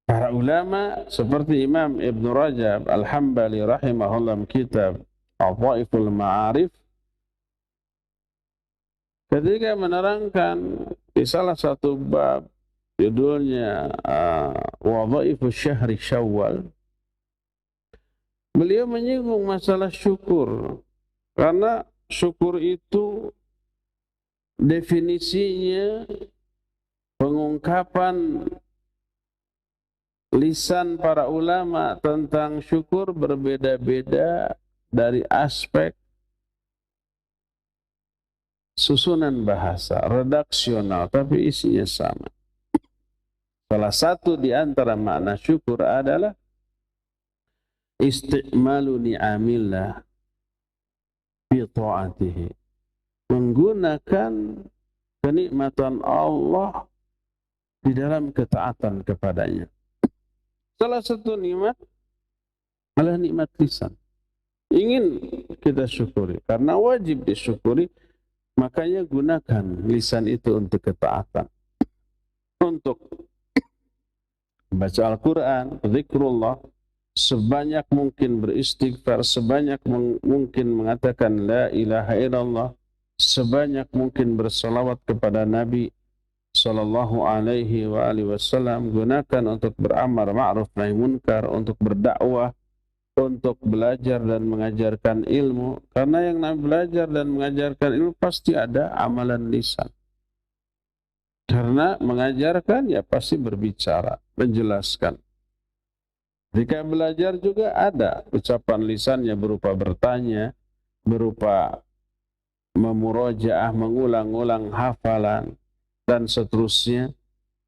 Para ulama seperti Imam Ibn Rajab Al-Hambali rahimahullah kitab Adhaiful Ma'arif, ketika menerangkan di salah satu bab judulnya Wadhaifu Syahri Syawal, beliau menyinggung masalah syukur. Karena syukur itu definisinya, pengungkapan lisan para ulama tentang syukur berbeda-beda dari aspek susunan bahasa, redaksional, tapi isinya sama. Salah satu di antara makna syukur adalah isti'malu ni'amillah fi ta'atihi, menggunakan kenikmatan Allah di dalam ketaatan kepadanya. Salah satu nikmat adalah nikmat lisan. Ingin kita syukuri, karena wajib disyukuri, makanya gunakan lisan itu untuk ketaatan, untuk baca Al-Quran, zikrullah, sebanyak mungkin beristighfar, sebanyak mungkin mengatakan la ilaha illallah, sebanyak mungkin bersalawat kepada Nabi sallallahu alaihi wa alihi wasallam, gunakan untuk beramal ma'ruf nahi munkar, untuk berdakwah, untuk belajar dan mengajarkan ilmu. Karena yang namanya belajar dan mengajarkan ilmu pasti ada amalan lisan. Karena mengajarkan ya pasti berbicara, menjelaskan. Jika belajar juga ada ucapan lisannya berupa bertanya, berupa memurojaah, mengulang-ulang hafalan, dan seterusnya.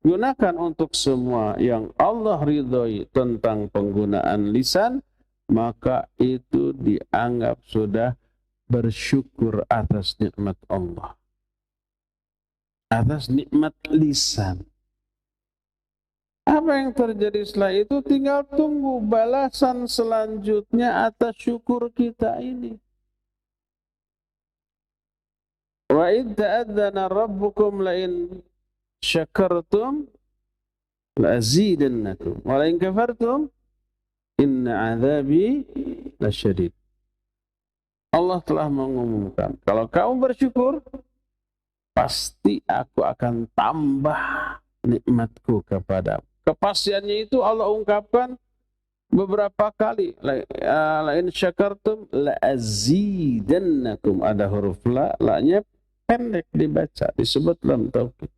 Gunakan untuk semua yang Allah ridhoi tentang penggunaan lisan, maka itu dianggap sudah bersyukur atas nikmat Allah, atas nikmat lisan. Apa yang terjadi setelah itu tinggal tunggu balasan selanjutnya atas syukur kita ini. Wa idh ta'adzana rabbukum la'in syakartum la'azidannakum wa la'in kafartum inna 'adzabi lasyadid. Allah telah mengumumkan, kalau kamu bersyukur, pasti aku akan tambah nikmatku kepadamu. Kepastiannya itu Allah ungkapkan beberapa kali. La'in syakartum la'azidannakum. Ada huruf la-nya pendek dibaca, disebut lam taukid.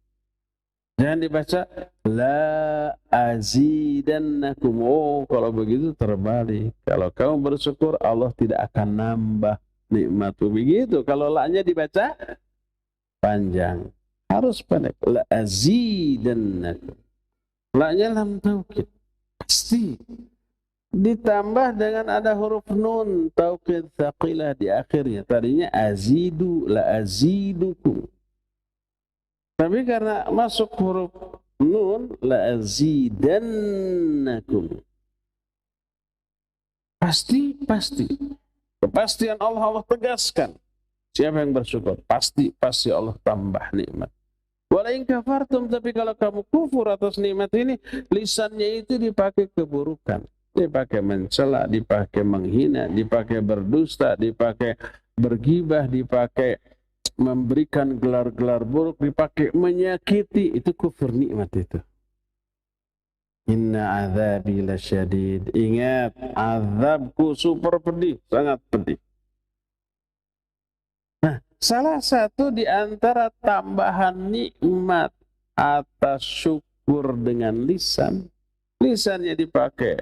Jangan dibaca la azidannakum. Oh, kalau begitu terbalik. Kalau kamu bersyukur, Allah tidak akan nambah nikmatmu. Begitu. Kalau la-nya dibaca panjang, harus pendek. La azidannakum. La-nya lam taukid. Pasti. Ditambah dengan ada huruf nun, taukid tsaqilah di akhirnya. Tadinya azidu, la azidukum. Tapi karena masuk huruf nun, la azidannakum. Pasti. Kepastian Allah tegaskan. Siapa yang bersyukur? Pasti Allah tambah nikmat. Wala in kafartum, tapi kalau kamu kufur atas nikmat ini, lisannya itu dipakai keburukan. Dipakai mencela, dipakai menghina, dipakai berdusta, dipakai bergibah, dipakai memberikan gelar-gelar buruk, dipakai menyakiti. Itu kufur nikmat itu. Inna azabi lasyadid. Ingat, azabku super pedih, sangat pedih. Nah, salah satu di antara tambahan nikmat atas syukur dengan lisan, lisannya dipakai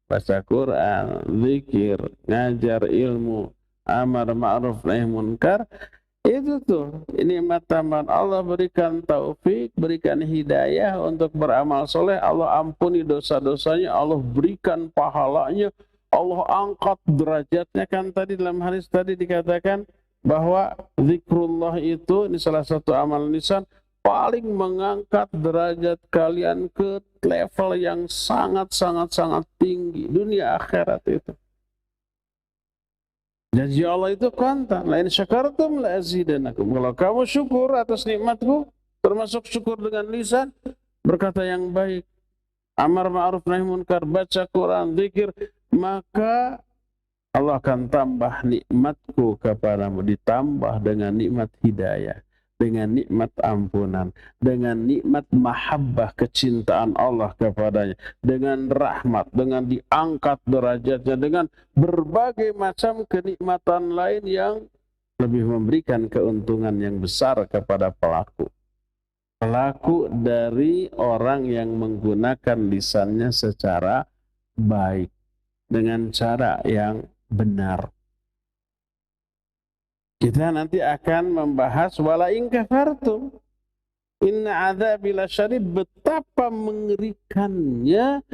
baca Quran, zikir, ngajar ilmu, amar ma'ruf nahi munkar. Itu tuh nikmat tambahan. Allah berikan taufik, berikan hidayah untuk beramal soleh. Allah ampuni dosa-dosanya, Allah berikan pahalanya, Allah angkat derajatnya. Kan tadi dalam hadis tadi dikatakan bahwa zikrullah itu, ini salah satu amal lisan, paling mengangkat derajat kalian ke level yang sangat tinggi dunia akhirat itu. Janji Allah itu kontan. Lain syakartum la azidanakum. Kalau kamu syukur atas nikmatku, termasuk syukur dengan lisan, berkata yang baik, amar ma'ruf nahi munkar, baca Quran, zikir, maka Allah akan tambah nikmatku kepadamu, ditambah dengan nikmat hidayah, dengan nikmat ampunan, dengan nikmat mahabbah, kecintaan Allah kepadanya, dengan rahmat, dengan diangkat derajatnya, dengan berbagai macam kenikmatan lain yang lebih memberikan keuntungan yang besar kepada pelaku. Pelaku dari orang yang menggunakan lisannya secara baik, dengan cara yang benar. Kita nanti akan membahas wala in kafartum inna adzabi lasyadid, betapa mengerikannya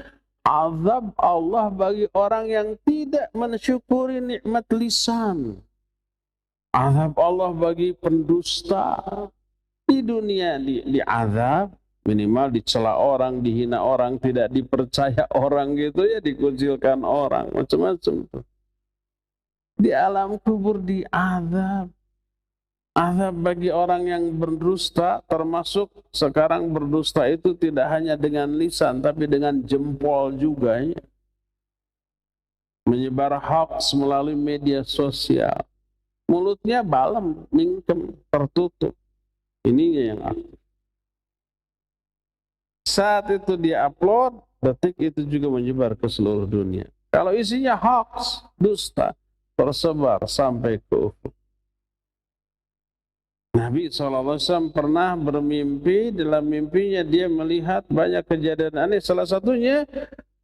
azab Allah bagi orang yang tidak mensyukuri nikmat lisan. Azab Allah bagi pendusta di dunia, diazab, minimal dicela orang, dihina orang, tidak dipercaya orang gitu ya, dikucilkan orang, macam-macam tuh. Di alam kubur diazab. Azab bagi orang yang berdusta, termasuk sekarang berdusta itu tidak hanya dengan lisan, tapi dengan jempol juga ya. Menyebar hoax melalui media sosial. Mulutnya balem, mingkem, tertutup. Ininya yang aktif. Saat itu dia upload, detik itu juga menyebar ke seluruh dunia. Kalau isinya hoax, dusta, tersebar sampai ke ufuk. Nabi SAW pernah bermimpi, dalam mimpinya dia melihat banyak kejadian aneh. Salah satunya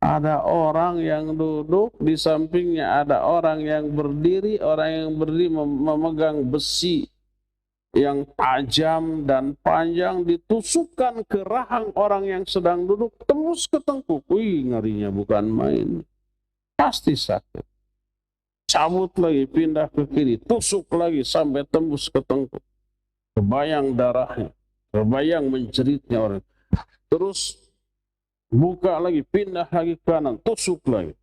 ada orang yang duduk, di sampingnya ada orang yang berdiri memegang besi yang tajam dan panjang, ditusukkan ke rahang orang yang sedang duduk, tembus ke tengkuk. Wih, ngerinya bukan main. Pasti sakit. Cabut lagi, pindah ke kiri, tusuk lagi sampai tembus ke tengkuk. Kebayang darahnya, kebayang menjeritnya orang. Terus buka lagi, pindah lagi ke kanan, tusuk lagi.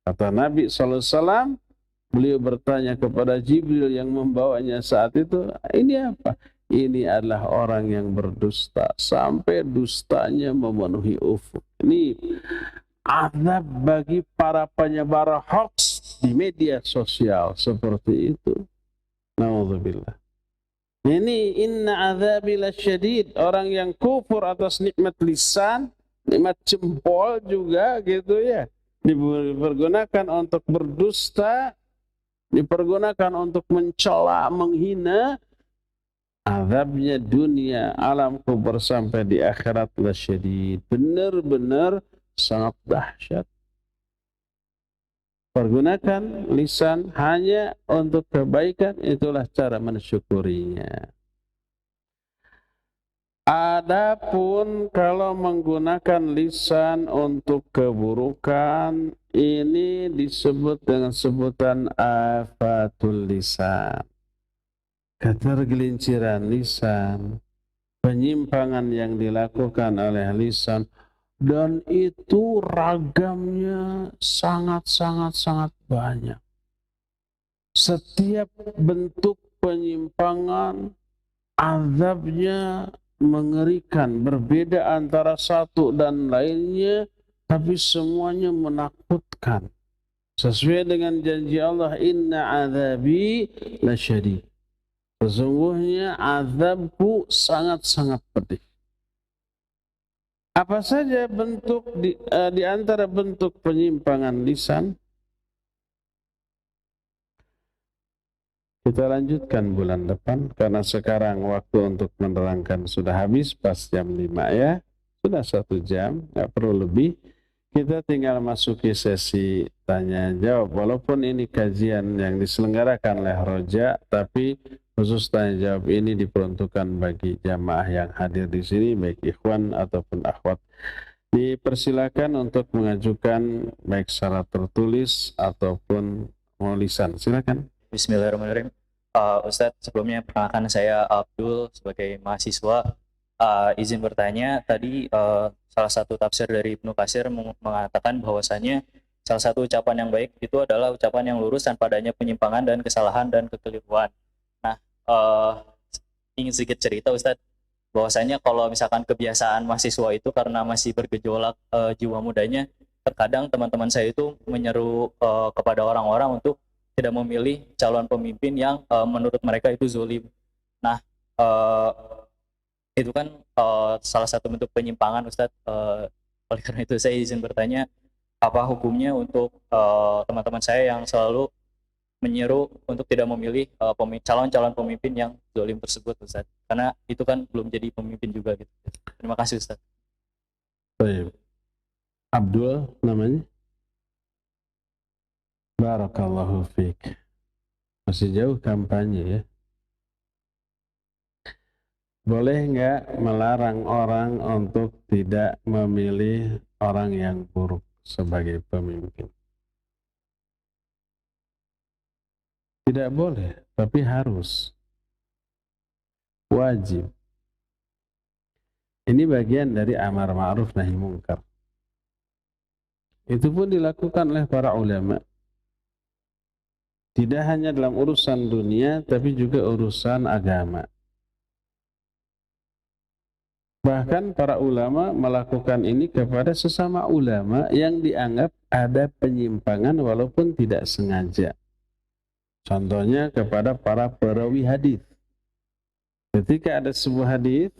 Kata Nabi SAW, beliau bertanya kepada Jibril yang membawanya saat itu, ini apa? Ini adalah orang yang berdusta, sampai dustanya memenuhi ufuk. Ini azab bagi para penyebar hoax di media sosial seperti itu. Na'udzubillah. Ini inna azabi lasyadid, orang yang kufur atas nikmat lisan, nikmat jempol juga gitu ya, dipergunakan untuk berdusta, dipergunakan untuk mencela, menghina, azabnya dunia, alam kubur sampai di akhirat lasyadid, benar-benar sangat dahsyat. Pergunakan lisan hanya untuk kebaikan, itulah cara mensyukurinya. Adapun kalau menggunakan lisan untuk keburukan, ini disebut dengan sebutan afatul lisan. Ketergelinciran lisan, penyimpangan yang dilakukan oleh lisan, dan itu ragamnya sangat banyak. Setiap bentuk penyimpangan azabnya mengerikan, berbeda antara satu dan lainnya, tapi semuanya menakutkan. Sesuai dengan janji Allah, inna azabi lasyadid. Sesungguhnya azabku sangat pedih. Apa saja bentuk di antara bentuk penyimpangan lisan? Kita lanjutkan bulan depan, karena sekarang waktu untuk menerangkan sudah habis pas jam 5 ya. Sudah 1 jam, nggak perlu lebih. Kita tinggal masuki sesi tanya jawab. Walaupun ini kajian yang diselenggarakan oleh Roja, tapi khusus tanya jawab ini diperuntukkan bagi jamaah yang hadir di sini, baik ikhwan ataupun akhwat. Dipersilakan untuk mengajukan baik secara tertulis ataupun lisan. Silakan. Bismillahirrahmanirrahim. Ustadz, sebelumnya perkenalkan saya Abdul sebagai mahasiswa. Izin bertanya, tadi salah satu tafsir dari Ibnu Katsir mengatakan bahwasannya salah satu ucapan yang baik itu adalah ucapan yang lurus tanpa adanya penyimpangan dan kesalahan dan kekeliruan. Nah, ingin sedikit cerita Ustadz, bahwasannya kalau misalkan kebiasaan mahasiswa itu karena masih bergejolak jiwa mudanya, terkadang teman-teman saya itu menyeru kepada orang-orang untuk tidak memilih calon pemimpin yang menurut mereka itu zolim. Nah, itu kan salah satu bentuk penyimpangan, Ustadz. Oleh karena itu saya izin bertanya, apa hukumnya untuk teman-teman saya yang selalu menyeru untuk tidak memilih calon-calon pemimpin yang zolim tersebut, Ustadz? Karena itu kan belum jadi pemimpin juga gitu. Terima kasih, Ustadz. Baik. Abdul namanya? Barakallahu fiik. Masih jauh kampanye ya. Boleh nggak melarang orang untuk tidak memilih orang yang buruk sebagai pemimpin? Tidak boleh, tapi harus. Wajib. Ini bagian dari amar ma'ruf nahi mungkar. Itu pun dilakukan oleh para ulama. Tidak hanya dalam urusan dunia, tapi juga urusan agama. Bahkan para ulama melakukan ini kepada sesama ulama yang dianggap ada penyimpangan walaupun tidak sengaja. Contohnya kepada para perawi hadis. Ketika ada sebuah hadis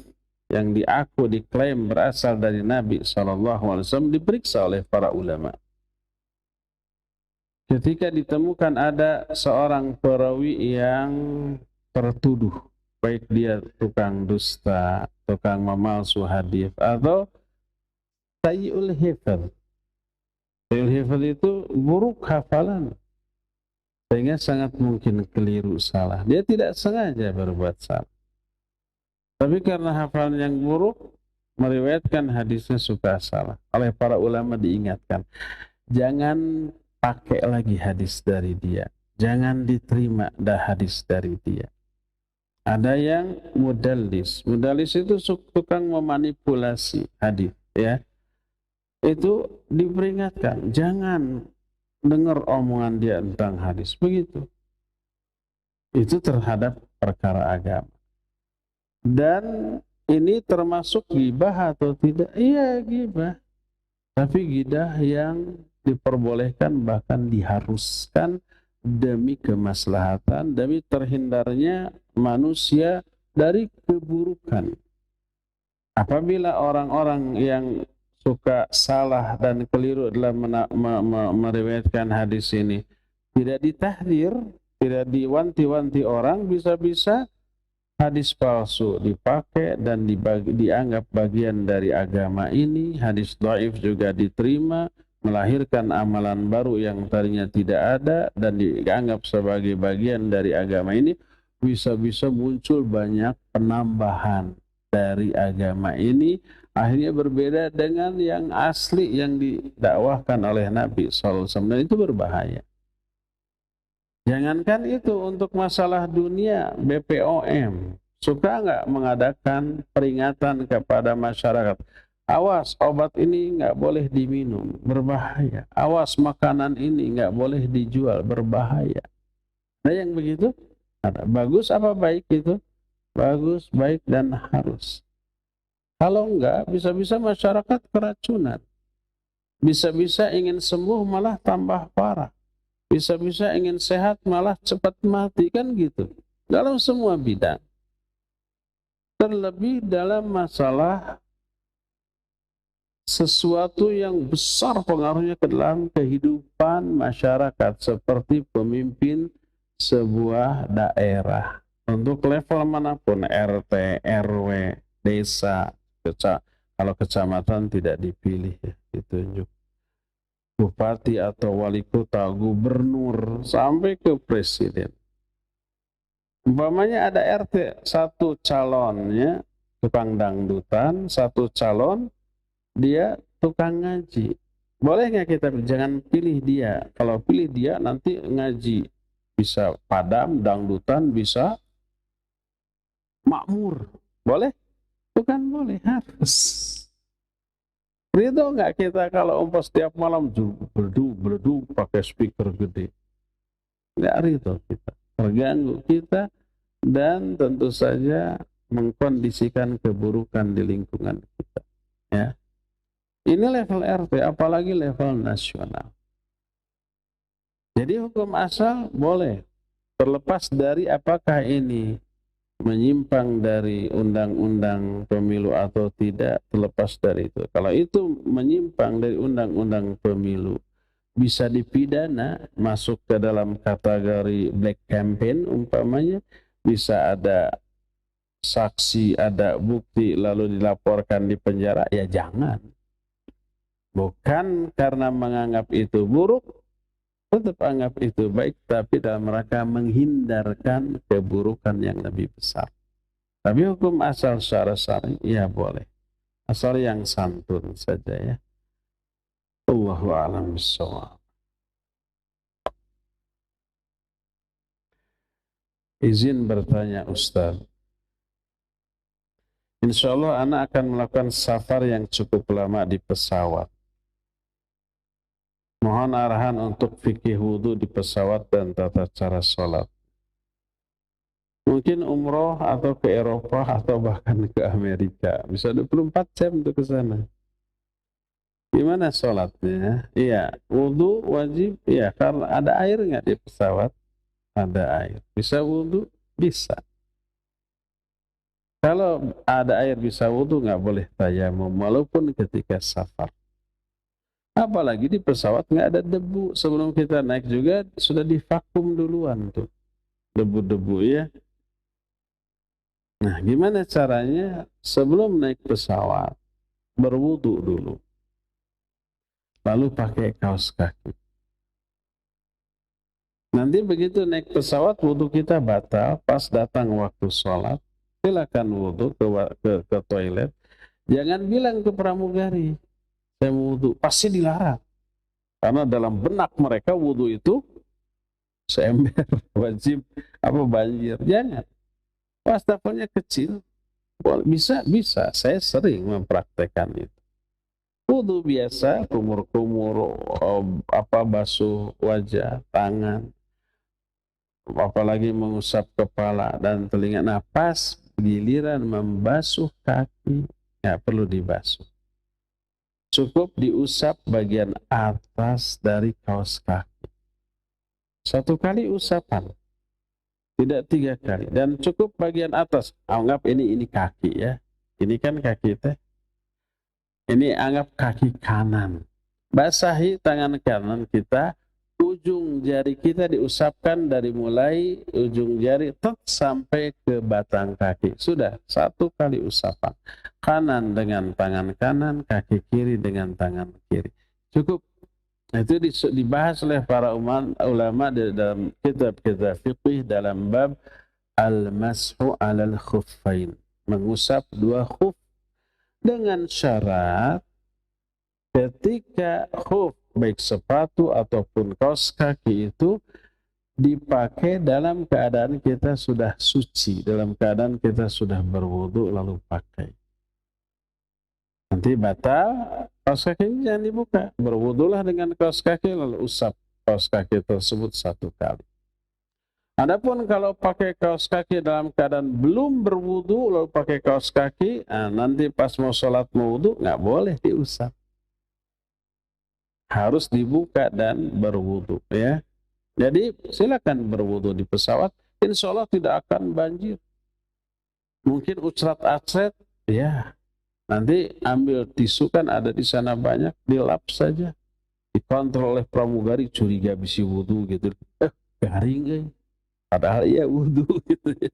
yang diklaim berasal dari Nabi SAW, diperiksa oleh para ulama. Ketika ditemukan ada seorang perawi yang tertuduh, baik dia tukang dusta, tukang memalsu hadis, atau sayyi'ul hifdz. Sayyi'ul hifdz itu buruk hafalan, sehingga sangat mungkin keliru salah. Dia tidak sengaja berbuat salah, tapi karena hafalan yang buruk, meriwayatkan hadisnya suka salah. Oleh para ulama diingatkan, jangan pakai lagi hadis dari dia. Jangan diterima hadis dari dia. Ada yang mudallis. Mudallis itu tukang memanipulasi hadis, ya. Itu diperingatkan, jangan dengar omongan dia tentang hadis. Begitu. Itu terhadap perkara agama. Dan ini termasuk ghibah atau tidak? Iya, ghibah. Tapi ghibah yang diperbolehkan, bahkan diharuskan demi kemaslahatan, demi terhindarnya manusia dari keburukan. Apabila orang-orang yang suka salah dan keliru dalam meriwayatkan hadis ini tidak ditahdir, tidak diwanti-wanti orang, bisa-bisa hadis palsu dipakai dan dianggap bagian dari agama ini. Hadis dhaif juga diterima, melahirkan amalan baru yang tadinya tidak ada dan dianggap sebagai bagian dari agama ini. Bisa-bisa muncul banyak penambahan dari agama ini, akhirnya berbeda dengan yang asli yang didakwahkan oleh Nabi SAW. Dan itu berbahaya. Jangankan itu, untuk masalah dunia, BPOM suka nggak mengadakan peringatan kepada masyarakat? Awas, obat ini nggak boleh diminum, berbahaya. Awas, makanan ini nggak boleh dijual, berbahaya. Ada yang begitu? Ada. Bagus apa baik itu? Bagus, baik, dan harus. Kalau enggak, bisa-bisa masyarakat keracunan. Bisa-bisa ingin sembuh malah tambah parah. Bisa-bisa ingin sehat malah cepat mati, kan gitu. Dalam semua bidang. Terlebih dalam masalah sesuatu yang besar pengaruhnya ke dalam kehidupan masyarakat seperti pemimpin sebuah daerah untuk level manapun, RT, RW, desa, kalau kecamatan tidak dipilih ya, ditunjuk bupati atau wali kota, gubernur sampai ke presiden. Umpamanya ada RT satu calonnya tukang dangdutan, satu calon dia tukang ngaji. Boleh nggak kita jangan pilih dia? Kalau pilih dia nanti ngaji bisa padam, dangdutan bisa makmur. Boleh? Bukan boleh, harus. Ridho nggak kita kalau umpah setiap malam berdu pakai speaker gede? Nggak ridho kita. Terganggu kita dan tentu saja mengkondisikan keburukan di lingkungan kita. Ya. Ini level RT, apalagi level nasional. Jadi hukum asal boleh, terlepas dari apakah ini menyimpang dari undang-undang pemilu atau tidak, terlepas dari itu. Kalau itu menyimpang dari undang-undang pemilu, bisa dipidana, masuk ke dalam kategori black campaign umpamanya, bisa ada saksi, ada bukti, lalu dilaporkan di penjara, ya jangan. Bukan karena menganggap itu buruk, tetap anggap itu baik, tapi dalam rangka menghindarkan keburukan yang lebih besar. Tapi hukum asal secara syar'i, ya boleh. Asal yang santun saja ya. Allahu a'lam bishawab. Izin bertanya Ustaz. Insya Allah anak akan melakukan safar yang cukup lama di pesawat. Mohon arahan untuk fikih wudhu di pesawat dan tata cara sholat. Mungkin umroh atau ke Eropa atau bahkan ke Amerika. Bisa 24 jam untuk ke sana. Gimana sholatnya? Iya, wudhu wajib. Iya, karena ada air nggak di pesawat? Ada air. Bisa wudhu? Bisa. Kalau ada air bisa wudhu nggak boleh tayamum walaupun ketika safar. Apalagi di pesawat nggak ada debu. Sebelum kita naik juga sudah divakum duluan tuh debu-debu ya. Nah, gimana caranya? Sebelum naik pesawat berwudu dulu, lalu pakai kaos kaki. Nanti begitu naik pesawat wudu kita batal, pas datang waktu sholat silakan wudu ke toilet. Jangan bilang ke pramugari saya mau wudu, pasti dilarang. Karena dalam benak mereka wudu itu seember, wajib, apa banjir. Jangan. Wastafelnya kecil. Bisa. Saya sering mempraktekkan itu. Wudu biasa, kumur-kumur, basuh wajah, tangan, apalagi mengusap kepala dan telinga. Nah, pas giliran membasuh kaki, ya perlu dibasuh. Cukup diusap bagian atas dari kaos kaki. 1 kali usapan, tidak 3 kali. Dan cukup bagian atas. Anggap ini kaki ya. Ini kan kaki teh. Ini anggap kaki kanan. Basahi tangan kanan kita. Ujung jari kita diusapkan dari mulai ujung jari sampai ke batang kaki. Sudah 1 kali usapan. Kanan dengan tangan kanan, kaki kiri dengan tangan kiri. Cukup. Itu dibahas oleh para ulama dalam kitab-kitab fiqih dalam bab al-mashu 'alal khuffain. Mengusap 2 khuf dengan syarat ketika khuf baik sepatu ataupun kaos kaki itu dipakai dalam keadaan kita sudah suci, dalam keadaan kita sudah berwudu lalu pakai. Nanti batal, kaos kaki jangan dibuka. Berwudulah dengan kaos kaki lalu usap kaos kaki tersebut 1 kali. Adapun kalau pakai kaos kaki dalam keadaan belum berwudu lalu pakai kaos kaki, nanti pas mau sholat mau wudu nggak boleh diusap. Harus dibuka dan berwudu ya. Jadi silakan berwudu di pesawat, insya Allah tidak akan banjir. Mungkin ucrat-acret, ya nanti ambil tisu kan ada di sana banyak, dilap saja. Dikontrol oleh pramugari, curiga bisi wudu gitu. Garing padahal iya wudu gitu ya.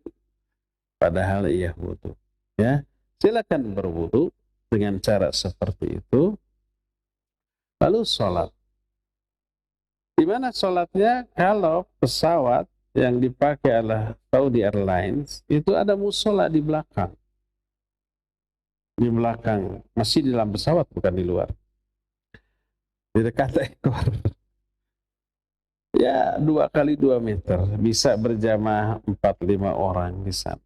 Padahal iya wudu. Ya, silakan berwudu dengan cara seperti itu. Lalu sholat. Di mana sholatnya? Kalau pesawat yang dipakai adalah Saudi Airlines, itu ada musola di belakang. Di belakang, masih di dalam pesawat, bukan di luar. Di dekat ekor. Ya, 2 kali 2 meter. Bisa berjamaah 4-5 orang di sana.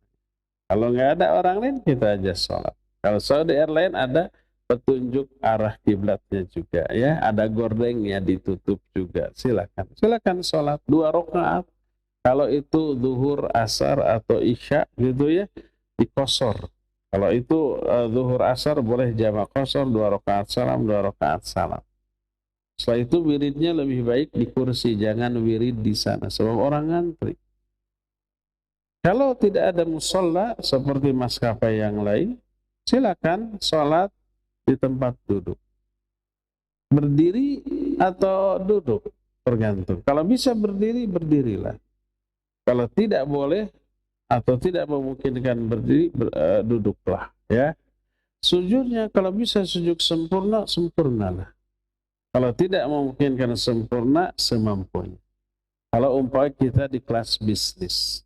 Kalau nggak ada orang lain, kita aja sholat. Kalau Saudi Airlines ada petunjuk arah kiblatnya juga ya, ada gordengnya ditutup juga. Silakan sholat 2 rakaat. Kalau itu zuhur, asar atau isya gitu ya, dikosor. Kalau itu zuhur, asar boleh jamak kosor, 2 rakaat salam, 2 rakaat salam. Setelah itu wiridnya lebih baik di kursi, jangan wirid di sana sebab orang ngantri. Kalau tidak ada musola seperti maskapai yang lain, silakan sholat di tempat duduk. Berdiri atau duduk, tergantung. Kalau bisa berdiri, berdirilah. Kalau tidak boleh atau tidak memungkinkan berdiri, duduklah. Ya. Sujudnya kalau bisa sujud sempurna, sempurnalah. Kalau tidak memungkinkan sempurna, semampunya. Kalau umpamanya kita di kelas bisnis.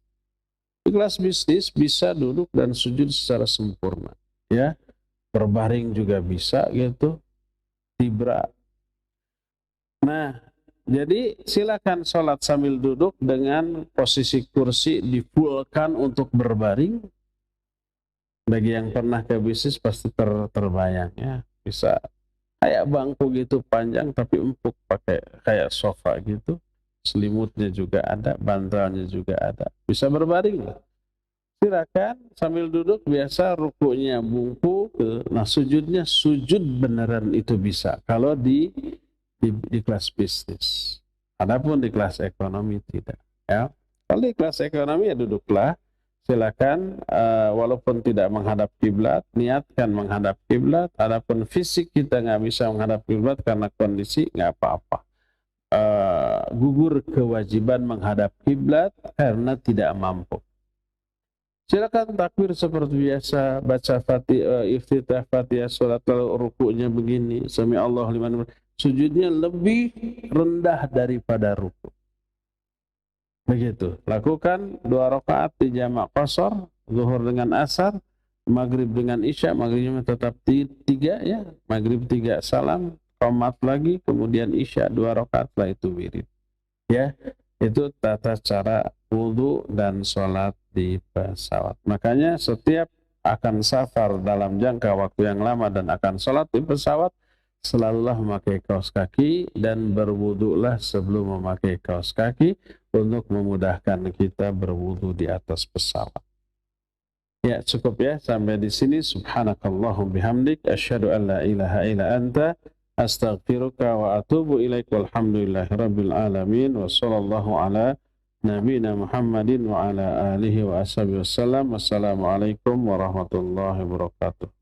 Di kelas bisnis bisa duduk dan sujud secara sempurna. Ya. Berbaring juga bisa gitu, tibra. Nah, jadi silakan sholat sambil duduk dengan posisi kursi difullkan untuk berbaring. Bagi yang pernah ke bisnis pasti terbayang ya, bisa kayak bangku gitu panjang tapi empuk, pakai kayak sofa gitu, selimutnya juga ada, bantalnya juga ada, bisa berbaring lah. Silakan sambil duduk, biasa rukunya bungku, nah sujudnya sujud beneran itu bisa. Kalau di kelas bisnis, adapun di kelas ekonomi tidak. Ya, kalau di kelas ekonomi ya duduklah. Silakan, walaupun tidak menghadap kiblat, niatkan menghadap kiblat. Adapun fisik kita nggak bisa menghadap kiblat karena kondisi, nggak apa-apa. Gugur kewajiban menghadap kiblat karena tidak mampu. Silakan takbir seperti biasa, baca iftitah Fatihah salat, kalau rukuknya begini, sami Allah liman, sujudnya lebih rendah daripada rukuk. Begitu. Lakukan 2 rakaat di jamak qasar, zuhur dengan asar, maghrib dengan isya, maghribnya tetap 3 ya, maghrib 3 salam, qomat lagi, kemudian isya 2 rakaat, setelah itu wirid. Ya, itu tata cara wudu dan sholat di pesawat. Makanya setiap akan safar dalam jangka waktu yang lama dan akan sholat di pesawat, selalulah memakai kaos kaki dan berwudulah sebelum memakai kaos kaki untuk memudahkan kita berwudu di atas pesawat. Ya, cukup ya sampai di sini. Subhanakallahum bihamdik, asyhadu an la ilaha illa anta, astaghfiruka wa atubu ilaik, walhamdulillahi rabbil alamin, wa sallallahu ala nabiyina Muhammadin wa ala alihi wa ashabihi wasallam. Wassalamualaikum warahmatullahi wabarakatuh.